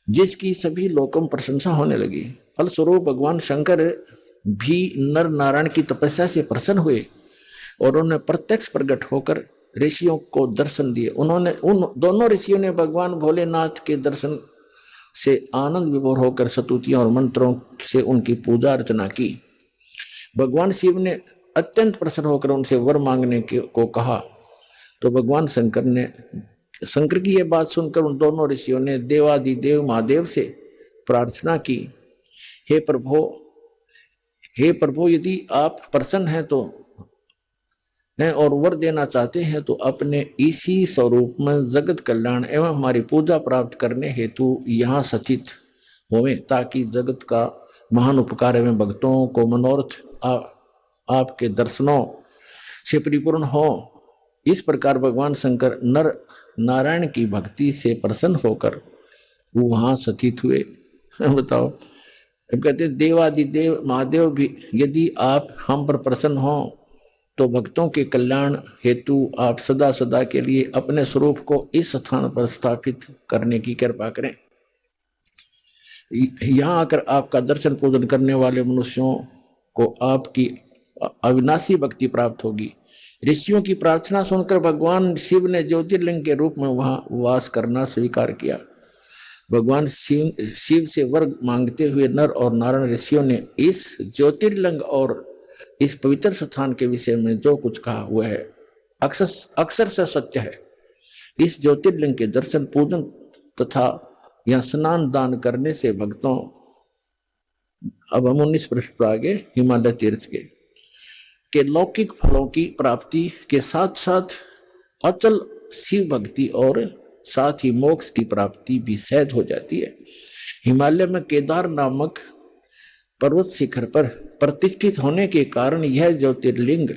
जिसकी सभी लोकों में प्रशंसा होने लगी। फलस्वरूप भगवान शंकर भी नर नारायण की तपस्या से प्रसन्न हुए और उन्होंने प्रत्यक्ष प्रकट होकर ऋषियों को दर्शन दिए। उन दोनों ऋषियों ने भगवान भोलेनाथ के दर्शन से आनंद विभोर होकर स्तुतियों और मंत्रों से उनकी पूजा अर्चना की। भगवान शिव ने अत्यंत प्रसन्न होकर उनसे वर मांगने को कहा। तो भगवान शंकर की यह बात सुनकर उन दोनों ऋषियों ने देवादिदेव महादेव से प्रार्थना की, हे प्रभु, यदि आप प्रसन्न हैं तो और वर देना चाहते हैं तो अपने इसी स्वरूप में जगत कल्याण एवं हमारी पूजा प्राप्त करने हेतु यहाँ सचित होवें, ताकि जगत का महान उपकार एवं भक्तों को मनोरथ आपके दर्शनों से परिपूर्ण हो। इस प्रकार भगवान शंकर नर नारायण की भक्ति से प्रसन्न होकर वो वहाँ सचित हुए। बताओ, अब कहते हैं देवादिदेव महादेव भी यदि आप हम पर प्रसन्न हो तो भक्तों के कल्याण हेतु आप सदा सदा के लिए अपने स्वरूप को इस स्थान पर स्थापित करने की कृपा करें। यहाँ आकर आपका दर्शन पूजन करने वाले मनुष्यों को आपकी अविनाशी भक्ति प्राप्त होगी। ऋषियों की प्रार्थना सुनकर भगवान शिव ने ज्योतिर्लिंग के रूप में वहां वास करना स्वीकार किया। भगवान शिव से वर मांगते हुए नर और नारायण ऋषियों ने इस ज्योतिर्लिंग और इस पवित्र स्थान के विषय में जो कुछ कहा हुआ है अक्सर से सत्य है। इस ज्योतिर्लिंग के दर्शन पूजन तथा या स्नान दान करने से भक्तों, अब हम 19 पृष्ठ पर आगे हिमालय तीर्थ के लौकिक फलों की प्राप्ति के साथ साथ अचल शिव भक्ति और साथ ही मोक्ष की प्राप्ति भी सहज हो जाती है। हिमालय में केदार नामक पर्वत शिखर पर प्रतिष्ठित होने के कारण यह ज्योतिर्लिंग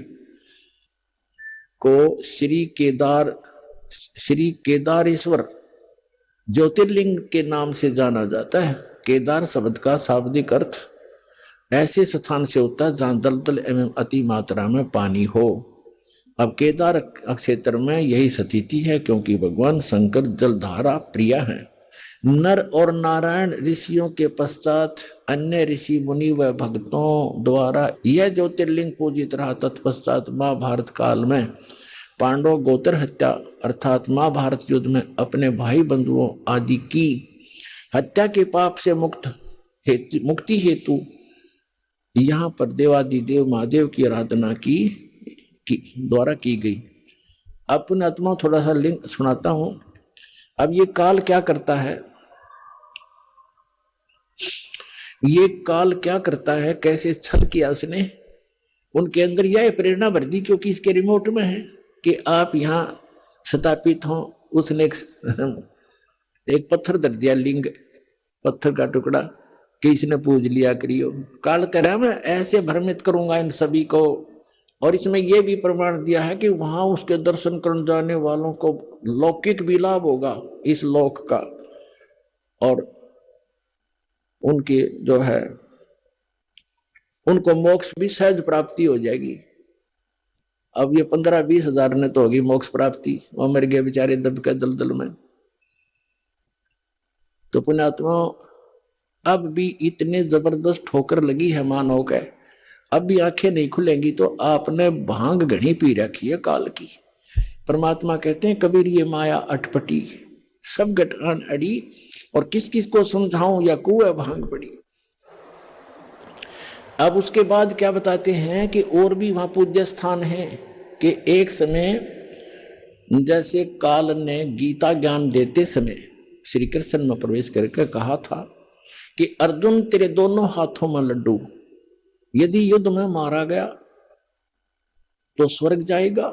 को श्री केदारेश्वर ज्योतिर्लिंग के नाम से जाना जाता है। केदार शब्द का शाब्दिक अर्थ ऐसे स्थान से होता है जहां दलदल एवं अति मात्रा में पानी हो। अब केदार क्षेत्र में यही स्थिति है, क्योंकि भगवान शंकर जलधारा प्रिय है। नर और नारायण ऋषियों के पश्चात अन्य ऋषि मुनि व भक्तों द्वारा यह ज्योतिर्लिंग पूजित रहा। तत्पश्चात महाभारत काल में पांडव गोत्र हत्या अर्थात महाभारत युद्ध में अपने भाई बंधुओं आदि की हत्या के पाप से मुक्ति हेतु यहाँ पर देवादिदेव महादेव की आराधना की द्वारा की गई। अपने आत्मा थोड़ा सा लिंक सुनाता हूं। अब ये काल क्या करता है, ये काल क्या करता है, कैसे छल किया उसने, उनके अंदर यह प्रेरणा भर दी, क्योंकि इसके रिमोट में है कि आप यहाँ स्थापित हो। उसने एक पत्थर धर दिया, लिंग, पत्थर का टुकड़ा, कि इसने पूज लिया करियो। काल कह रहा मैं ऐसे भ्रमित करूंगा इन सभी को। और इसमें यह भी प्रमाण दिया है कि वहां उसके दर्शन करने जाने वालों को लौकिक भी लाभ होगा इस लोक का, और उनकी जो है उनको मोक्ष भी सहज प्राप्ति हो जाएगी। अब ये 15-20 हजार ने तो होगी मोक्ष प्राप्ति, वो मर गए बेचारे दब के दलदल में। तो पुण्यात्मा अब भी इतने जबरदस्त ठोकर लगी है मानव के, अब भी आंखें नहीं खुलेंगी तो आपने भांग घनी पी रखी है काल की। परमात्मा कहते हैं कबीर ये माया अटपटी, सब गठान अड़ी, और किस किस को समझाऊं या कुएं भांग पड़ी। अब उसके बाद क्या बताते हैं कि और भी वहां पूज्य स्थान है कि एक समय जैसे काल ने गीता ज्ञान देते समय श्री कृष्ण में प्रवेश करके कहा था कि अर्जुन तेरे दोनों हाथों में लड्डू, यदि युद्ध में मारा गया तो स्वर्ग जाएगा,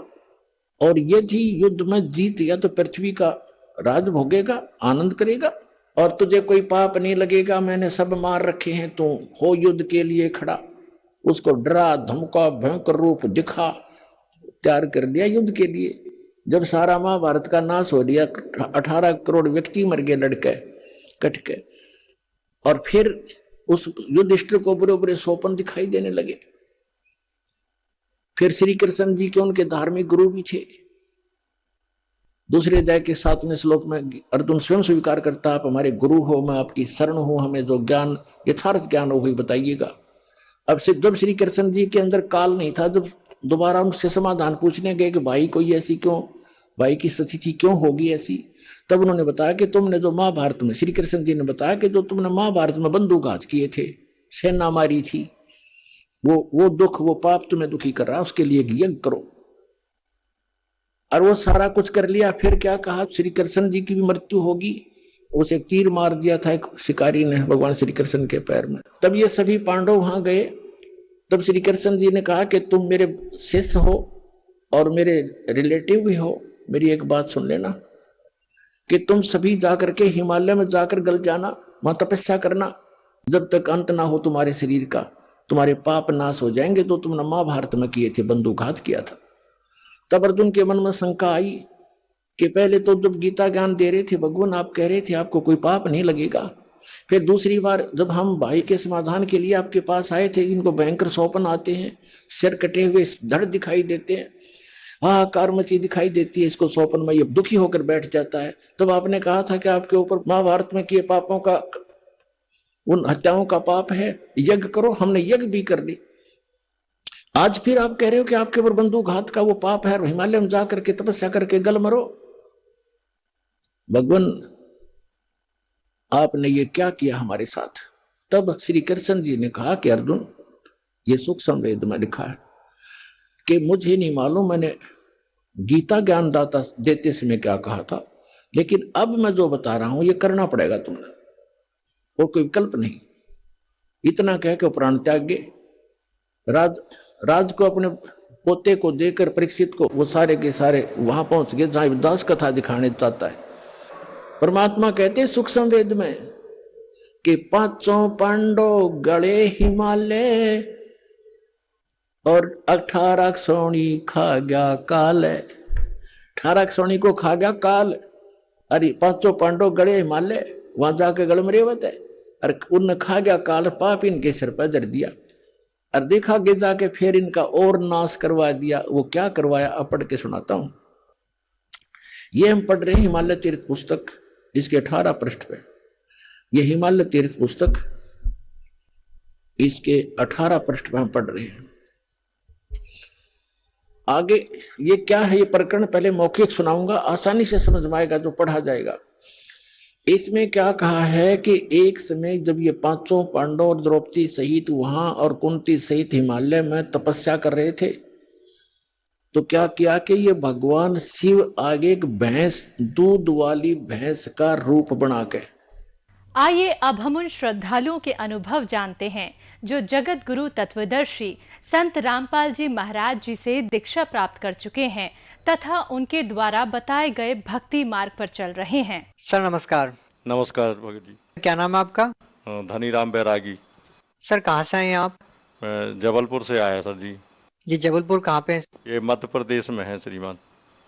और यदि युद्ध में जीत गया तो पृथ्वी का राज भोगेगा, आनंद करेगा, और तुझे कोई पाप नहीं लगेगा, मैंने सब मार रखे हैं, तू हो युद्ध के लिए खड़ा। उसको डरा धमका भयंकर रूप दिखा, तैयार कर लिया युद्ध के लिए। जब सारा महाभारत का नाश हो लिया, 18 करोड़ व्यक्ति मर गए लड़के कट के, और फिर उस युधिष्ठिर को बुरे बुरे सोपन दिखाई देने लगे। फिर श्री कृष्ण जी के उनके धार्मिक गुरु भी थे। दूसरे अध्याय के 7वें श्लोक में अर्जुन स्वयं स्वीकार करता, आप हमारे गुरु हो, मैं आपकी शरण हूं, हमें जो ज्ञान यथार्थ ज्ञान हो वही बताइएगा। अब से जब श्री कृष्ण जी के अंदर काल नहीं था, जब दोबारा उनसे समाधान पूछने गए कि भाई कोई ऐसी क्यों, भाई की स्थिति क्यों होगी ऐसी, तब उन्होंने बताया कि तुमने जो महाभारत में, श्री कृष्ण जी ने बताया कि जो तुमने महाभारत में बंदूकघात किए थे, सेना मारी थी, वो दुख, वो पाप तुम्हें दुखी कर रहा है, उसके लिए यज्ञ करो। और वो सारा कुछ कर लिया। फिर क्या कहा, श्री कृष्ण जी की भी मृत्यु होगी, उसे तीर मार दिया था एक शिकारी ने भगवान श्री कृष्ण के पैर में। तब ये सभी पांडव वहां गए, तब श्री कृष्ण जी ने कहा कि तुम मेरे शिष्य हो और मेरे रिलेटिव भी हो, मेरी एक बात सुन लेना कि तुम सभी जाकर के हिमालय में जाकर गल जाना, वहां तपस्या करना, जब तक अंत ना हो तुम्हारे शरीर का, तुम्हारे पाप नाश हो जाएंगे जो तुमने महाभारत में किए थे, बंदूकघात किया था। तब अर्जुन के मन में शंका आई कि पहले तो जब गीता ज्ञान दे रहे थे भगवान, आप कह रहे थे आपको कोई पाप नहीं लगेगा, फिर दूसरी बार जब हम भाई के समाधान के लिए आपके पास आए थे, इनको भयंकर सौपन आते हैं, सिर कटे हुए धड़ दिखाई देते हैं, हाहाकार मची दिखाई देती है, इसको सौपन में ये दुखी होकर बैठ जाता है। तब आपने कहा था कि आपके ऊपर महाभारत में किए पापों का, उन हत्याओं का पाप है, यज्ञ करो। हमने यज्ञ भी कर ली। आज फिर आप कह रहे हो कि आपके ऊपर बंदूकघात का वो पाप है, हिमालय में जाकर के तपस्या करके गल मरो। भगवान आपने ये क्या किया हमारे साथ। तब श्री कृष्ण जी ने कहा कि अर्जुन, ये सूक्ष्म वेद में लिखा है कि मुझे नहीं मालूम मैंने गीता ज्ञान दाता देते समय क्या कहा था, लेकिन अब मैं जो बता रहा हूं ये करना पड़ेगा तुम्हें, और कोई विकल्प नहीं। इतना कह के प्राण त्याग गए। राज को अपने पोते को देकर परीक्षित को वो सारे के सारे वहां पहुंच गए जहां दास कथा दिखाने चाहता है। परमात्मा कहते हैं सूक्ष्म वेद में कि 5 पांडव गड़े हिमालय और 18 सोनी खा गया काल। 18 सोनी को खा गया काल। अरे 5 पांडव गड़े हिमालय, वहां जाके गड़ मरे हुए थे, अरे उन खा गया काल, पाप इनके सिर पर धर दिया और देखा गे जाके फिर इनका और नाश करवा दिया। वो क्या करवाया, अब पढ़ के सुनाता हूं। ये हम पढ़ रहे हैं हिमालय तीर्थ पुस्तक, इसके 18 पृष्ठ पे। ये हिमालय तीर्थ पुस्तक, इसके 18 पृष्ठ पे हम पढ़ रहे हैं। आगे ये क्या है, ये प्रकरण पहले मौखिक सुनाऊंगा, आसानी से समझ में आएगा जो पढ़ा जाएगा। इसमें क्या कहा है कि एक समय जब ये पांचों पांडव और द्रौपदी सहित वहां और कुंती सहित हिमालय में तपस्या कर रहे थे, तो क्या किया कि ये भगवान शिव आगे एक भैंस, दूध वाली भैंस का रूप बना के। आइए अब हम उन श्रद्धालुओं के अनुभव जानते हैं जो जगत गुरु तत्वदर्शी संत रामपाल जी महाराज जी से दीक्षा प्राप्त कर चुके हैं तथा उनके द्वारा बताए गए भक्ति मार्ग पर चल रहे हैं। सर नमस्कार। नमस्कार भगत जी। क्या नाम है आपका? धनीराम बैरागी। सर कहाँ से हैं आप? मैं जबलपुर से आया सर जी। ये जबलपुर कहाँ पे है? ये मध्य प्रदेश में है श्रीमान।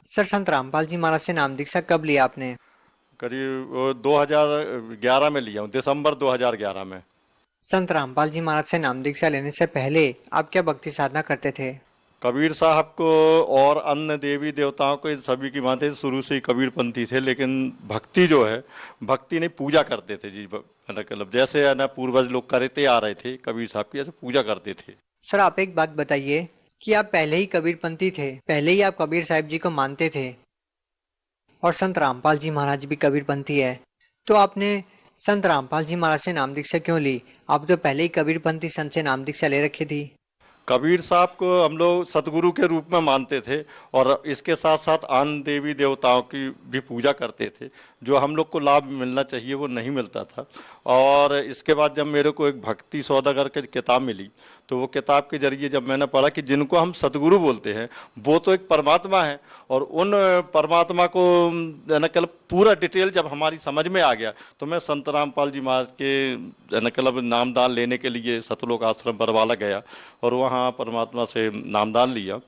सर संत रामपाल जी महाराज से नाम दीक्षा कब लिया आपने? करीब 2011 में लिया हूँ, दिसंबर 2011 में। संत रामपाल जी महाराज से नाम दीक्षा लेने से पहले आप क्या भक्ति साधना करते थे? कबीर साहब को और अन्य देवी देवताओं को सभी की मानते थे, शुरू से ही कबीरपंथी थे, लेकिन भक्ति जो है, भक्ति नहीं पूजा करते थे जी। मतलब जैसे है ना पूर्वज लोग करते आ रहे थे कबीर साहब की, ऐसे पूजा करते थे। सर आप एक बात बताइए कि आप पहले ही कबीरपंथी थे, पहले ही आप कबीर साहब जी को मानते थे और संत रामपाल जी महाराज भी कबीरपंथी है, तो आपने संत रामपाल जी महाराज से नाम दीक्षा क्यों ली? आप तो पहले ही कबीरपंथी संत से नाम दीक्षा ले रखी थी। कबीर साहब को हम लोग सतगुरु के रूप में मानते थे और इसके साथ साथ अन्य देवी देवताओं की भी पूजा करते थे। जो हम लोग को लाभ मिलना चाहिए वो नहीं मिलता था। और इसके बाद जब मेरे को एक भक्ति सौदागर की किताब मिली, तो वो किताब के जरिए जब मैंने पढ़ा कि जिनको हम सतगुरु बोलते हैं वो तो एक परमात्मा है, और उन परमात्मा को न कल पूरा डिटेल जब हमारी समझ में आ गया, तो मैं संत रामपाल जी महाराज के न कल नामदान लेने के लिए सतलोक आश्रम बरवाला गया और वहाँ परमात्मा से नामदान लिया।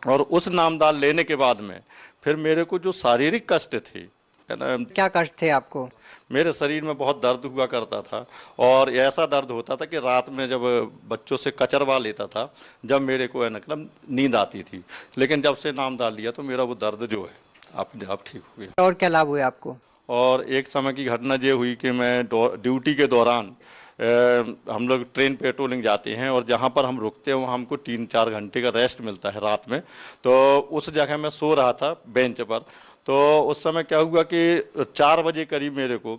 और उस नामदान लेने के बाद में फिर मेरे को जो शारीरिक कष्ट थे, है ना, क्या कष्ट थे आपको? मेरे शरीर में बहुत दर्द हुआ करता था, और ऐसा दर्द होता था कि रात में जब बच्चों से कचरवा लेता था, जब मेरे को है ना नींद आती थी। लेकिन जब से नामदान लिया तो मेरा वो दर्द जो है अपने आप ठीक हो गया। और क्या लाभ हुए आपको? और एक समय की घटना ये हुई कि मैं ड्यूटी के दौरान हम लोग ट्रेन पेट्रोलिंग जाते हैं और जहाँ पर हम रुकते हैं वहाँ हमको 3-4 घंटे का रेस्ट मिलता है रात में। तो उस जगह मैं सो रहा था बेंच पर। तो उस समय क्या हुआ कि 4 बजे करीब मेरे को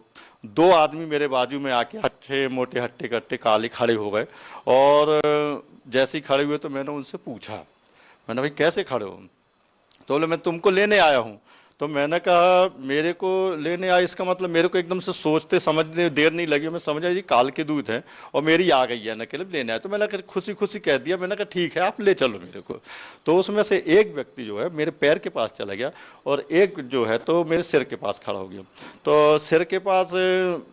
2 आदमी मेरे बाजू में आके हट्टे मोटे हट्टे कट्टे काले खड़े हो गए। और जैसे ही खड़े हुए तो मैंने उनसे पूछा, मैंने भाई कैसे खड़े हो? तो बोले मैं तुमको लेने आया हूँ। तो मैंने कहा मेरे को लेने आया, इसका मतलब मेरे को एकदम से सोचते समझने देर नहीं लगी, मैं समझा जी काल के दूध है और मेरी आ गई है ना के लिए लेने आया। तो मैंने खुशी खुशी कह दिया, मैंने कहा ठीक है आप ले चलो मेरे को। तो उसमें से एक व्यक्ति जो है मेरे पैर के पास चला गया और एक जो है तो मेरे सिर के पास खड़ा हो गया। तो सिर के पास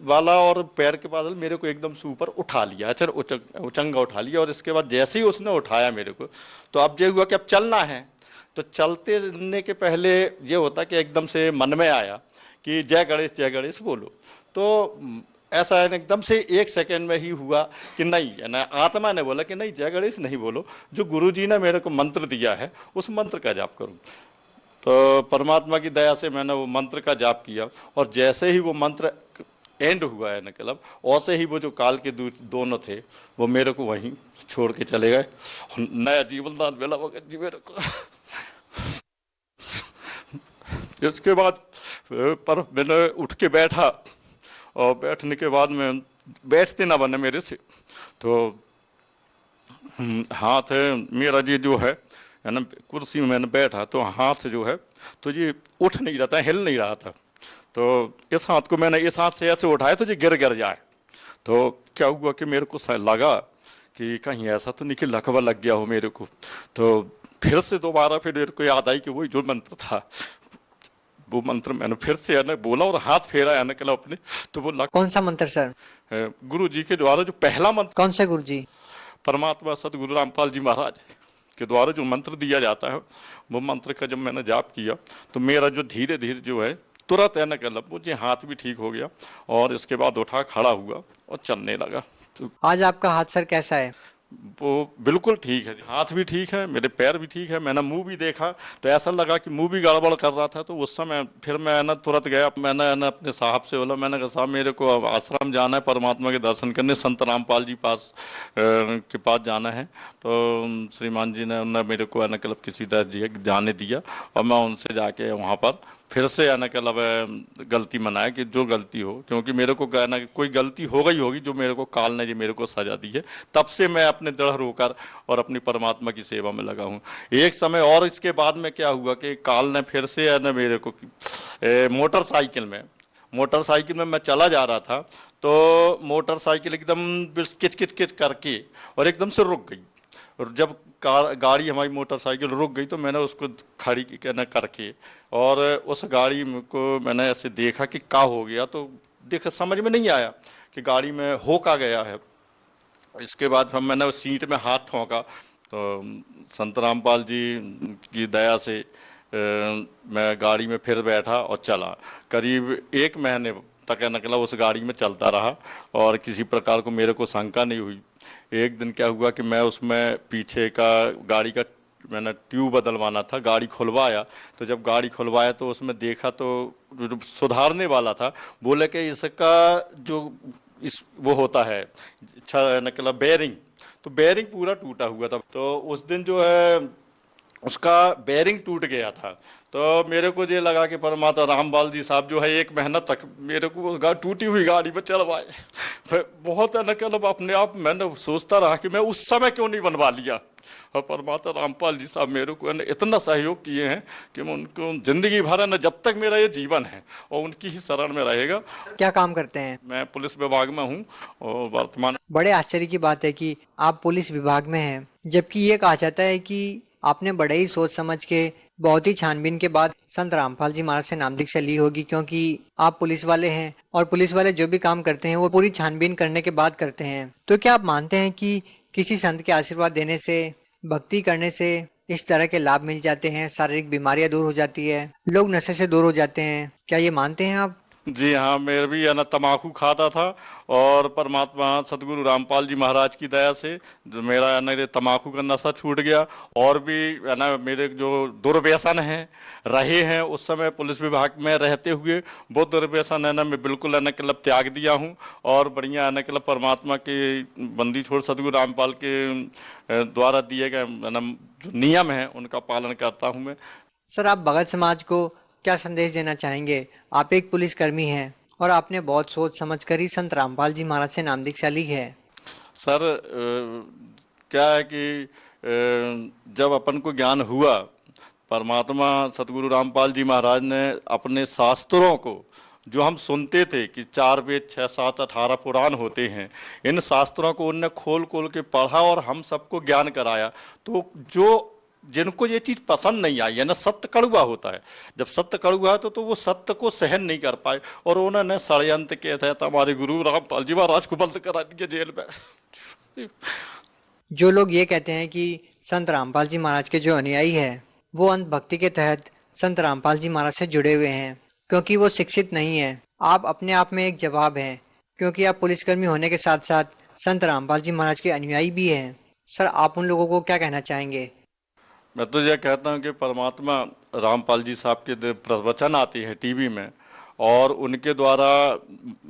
वाला और पैर के पास मेरे को एकदम से ऊपर उठा लिया, अच्छा उचंगा उठा लिया। और इसके बाद जैसे ही उसने उठाया मेरे को, तो अब ये हुआ कि अब चलना है। तो चलते के पहले ये होता कि एकदम से मन में आया कि जय गणेश बोलो। तो ऐसा है एकदम से 1 सेकंड में ही हुआ कि नहीं, है ना, आत्मा ने बोला कि नहीं जय गणेश नहीं बोलो, जो गुरुजी ने मेरे को मंत्र दिया है उस मंत्र का जाप करूं। तो परमात्मा की दया से मैंने वो मंत्र का जाप किया और जैसे ही वो मंत्र एंड हुआ है मतलब, वैसे ही वो जो काल के दोनों थे वो मेरे को वहीं छोड़ के चले गए। नया जीवन दान मिला भगत जी मेरे को। इसके बाद पर मैंने उठ के बैठा और बैठने के बाद में बैठते ना बने मेरे से, तो हाथ है मेरा जी जो है ना, कुर्सी में मैंने बैठा तो हाथ जो है तो ये उठ नहीं रहा था, हिल नहीं रहा था। तो इस हाथ को मैंने इस हाथ से ऐसे उठाया तो ये गिर जाए। तो क्या हुआ कि मेरे को लगा कि कहीं ऐसा तो नहीं कि लकवा लग गया हो मेरे को। तो फिर से दोबारा फिर मेरे को याद आई कि वही जो मंत्र था, वो मंत्र मैंने फिर से है ना बोला और हाथ फेरा है ना कल अपने। तो वो कौन सा मंत्र सर? गुरु जी के द्वारा जो पहला मंत्र। कौन सा गुरु जी? परमात्मा सतगुरु रामपाल जी महाराज के द्वारा जो मंत्र दिया जाता है, वो मंत्र का जब मैंने जाप किया तो मेरा जो धीरे धीरे जो है तुरंत है ना कल मुझे हाथ भी ठीक हो गया और इसके बाद उठा खड़ा हुआ और चलने लगा। तो आज आपका हाथ सर कैसा है? वो बिल्कुल ठीक है, हाथ भी ठीक है, मेरे पैर भी ठीक है। मैंने मुंह भी देखा तो ऐसा लगा कि मुंह भी गड़बड़ कर रहा था। तो उस समय फिर मैं ना तुरंत गया, मैंने ना अपने साहब से बोला, मैंने कहा साहब मेरे को आश्रम जाना है परमात्मा के दर्शन करने, संत रामपाल जी के पास जाना है। तो श्रीमान जी ने मेरे को है ना किसी तरह जाने दिया और मैं उनसे जाके वहाँ पर फिर से है ना मतलब गलती मनाए कि जो गलती हो, क्योंकि मेरे को कहना कि कोई गलती हो गई होगी जो मेरे को काल ने जी मेरे को सजा दी है। तब से मैं अपने दृढ़ होकर और अपनी परमात्मा की सेवा में लगा हूँ। एक समय और इसके बाद में क्या हुआ कि काल ने फिर से है ना मेरे को मोटरसाइकिल में मैं चला जा रहा था, तो मोटरसाइकिल एकदम किच किच किच करके और एकदम से रुक गई। और जब गाड़ी हमारी मोटरसाइकिल रुक गई तो मैंने उसको खड़ी करके और उस गाड़ी को मैंने ऐसे देखा कि क्या हो गया, तो समझ में नहीं आया कि गाड़ी में हो क्या गया है। इसके बाद फिर मैंने उस सीट में हाथ ठोंका, तो संत रामपाल जी की दया से मैं गाड़ी में फिर बैठा और चला। करीब 1 महीने तक निकला उस गाड़ी में चलता रहा और किसी प्रकार को मेरे को शंका नहीं हुई। एक दिन क्या हुआ कि मैं उसमें पीछे का गाड़ी का मैंने ट्यूब बदलवाना था, गाड़ी खुलवाया। तो जब गाड़ी खुलवाया तो उसमें देखा तो सुधारने वाला था, बोले कि इसका जो वो होता है मतलब बेरिंग, तो बेरिंग पूरा टूटा हुआ था। तो उस दिन जो है उसका बेरिंग टूट गया था। तो मेरे को ये लगा कि परमात्मा रामपाल जी साहब जो है 1 महीना तक मेरे को टूटी हुई गाड़ी में चढ़वाए। फिर बहुत है ना मतलब अपने आप मैंने सोचता रहा कि मैं उस समय क्यों नहीं बनवा लिया। और परमात्मा रामपाल जी साहब मेरे को इतना सहयोग किए हैं कि मैं उनको जिंदगी भर है ना जब तक मेरा ये जीवन है और उनकी ही शरण में रहेगा। क्या काम करते हैं? मैं पुलिस विभाग में हूँ और वर्तमान। बड़े आश्चर्य की बात है कि आप पुलिस विभाग में हैं, जबकि ये कहा जाता है कि आपने बड़े ही सोच समझ के बहुत ही छानबीन के बाद संत रामपाल जी महाराज से नाम दीक्षा ली होगी, क्योंकि आप पुलिस वाले हैं और पुलिस वाले जो भी काम करते हैं वो पूरी छानबीन करने के बाद करते हैं। तो क्या आप मानते हैं कि किसी संत के आशीर्वाद देने से, भक्ति करने से इस तरह के लाभ मिल जाते हैं, शारीरिक बीमारियां दूर हो जाती है, लोग नशे से दूर हो जाते हैं? क्या ये मानते हैं आप? जी हाँ, मेरे भी है ना तम्बाकू खाता था और परमात्मा सतगुरु रामपाल जी महाराज की दया से मेरा है ना तम्बाकू का नशा छूट गया। और भी है ना मेरे जो दुर्व्यसन हैं रहे हैं उस समय पुलिस विभाग में रहते हुए, वो दुर्व्यसन है ना मैं बिल्कुल है ना क्लब त्याग दिया हूँ और बढ़िया है ना क्लब परमात्मा के बंदी छोड़ सतगुरु रामपाल के द्वारा दिए गए है ना जो नियम है उनका पालन करता हूँ मैं। सर, आप भगत समाज को क्या संदेश देना चाहेंगे? आप एक पुलिसकर्मी हैं और आपने बहुत सोच समझ कर ही संत रामपाल जी महाराज से नाम दीक्षा ली है। सर क्या है कि जब अपन को ज्ञान हुआ, परमात्मा सतगुरु रामपाल जी महाराज ने अपने शास्त्रों को जो हम सुनते थे कि 4 वेद 6 7 18 पुराण होते हैं, इन शास्त्रों को उनने खोल खोल के पढ़ा और हम सबको ज्ञान कराया। तो जो जिनको ये चीज पसंद नहीं आई है ना, सत्य कड़वा होता है, जब सत्य कड़वा है तो वो सत्य को सहन नहीं कर पाए और उन्होंने षड्यंत्र के तहत हमारे गुरु रामपाल जी महाराज को बंद करा दिया जेल में। जो लोग ये कहते हैं कि संत रामपाल जी महाराज के जो अनुयायी है वो अंध भक्ति के तहत संत रामपाल जी महाराज से जुड़े हुए हैं क्योंकि वो शिक्षित नहीं है, आप अपने आप में एक जवाब हैं, क्योंकि आप पुलिसकर्मी होने के साथ साथ संत रामपाल जी महाराज के अनुयायी भी हैं। सर, आप उन लोगों को क्या कहना चाहेंगे? मैं तो यह कहता हूँ कि परमात्मा रामपाल जी साहब के प्रवचन आते हैं टीवी में और उनके द्वारा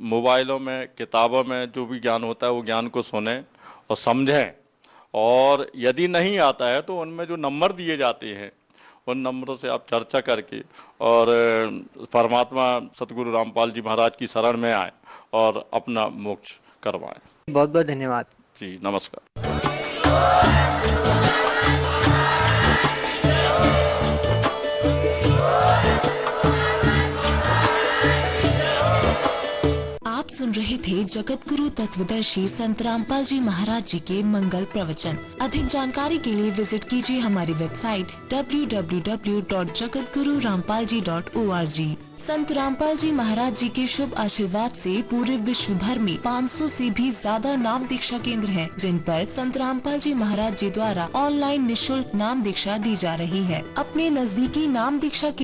मोबाइलों में, किताबों में जो भी ज्ञान होता है वो ज्ञान को सुने और समझें। और यदि नहीं आता है तो उनमें जो नंबर दिए जाते हैं उन नंबरों से आप चर्चा करके और परमात्मा सतगुरु रामपाल जी महाराज की शरण में आए और अपना मोक्ष करवाएं। बहुत बहुत धन्यवाद जी, नमस्कार। आप सुन रहे थे जगत गुरु तत्वदर्शी संत रामपाल जी महाराज जी के मंगल प्रवचन। अधिक जानकारी के लिए विजिट कीजिए हमारी वेबसाइट www.jagatgururampalji.org। संत रामपाल जी महाराज जी के शुभ आशीर्वाद से पूरे विश्व भर में 500 से भी ज्यादा नाम दीक्षा केंद्र हैं, जिन पर संत रामपाल जी महाराज जी द्वारा ऑनलाइन निःशुल्क नाम दीक्षा दी जा रही है। अपने नजदीकी नाम दीक्षा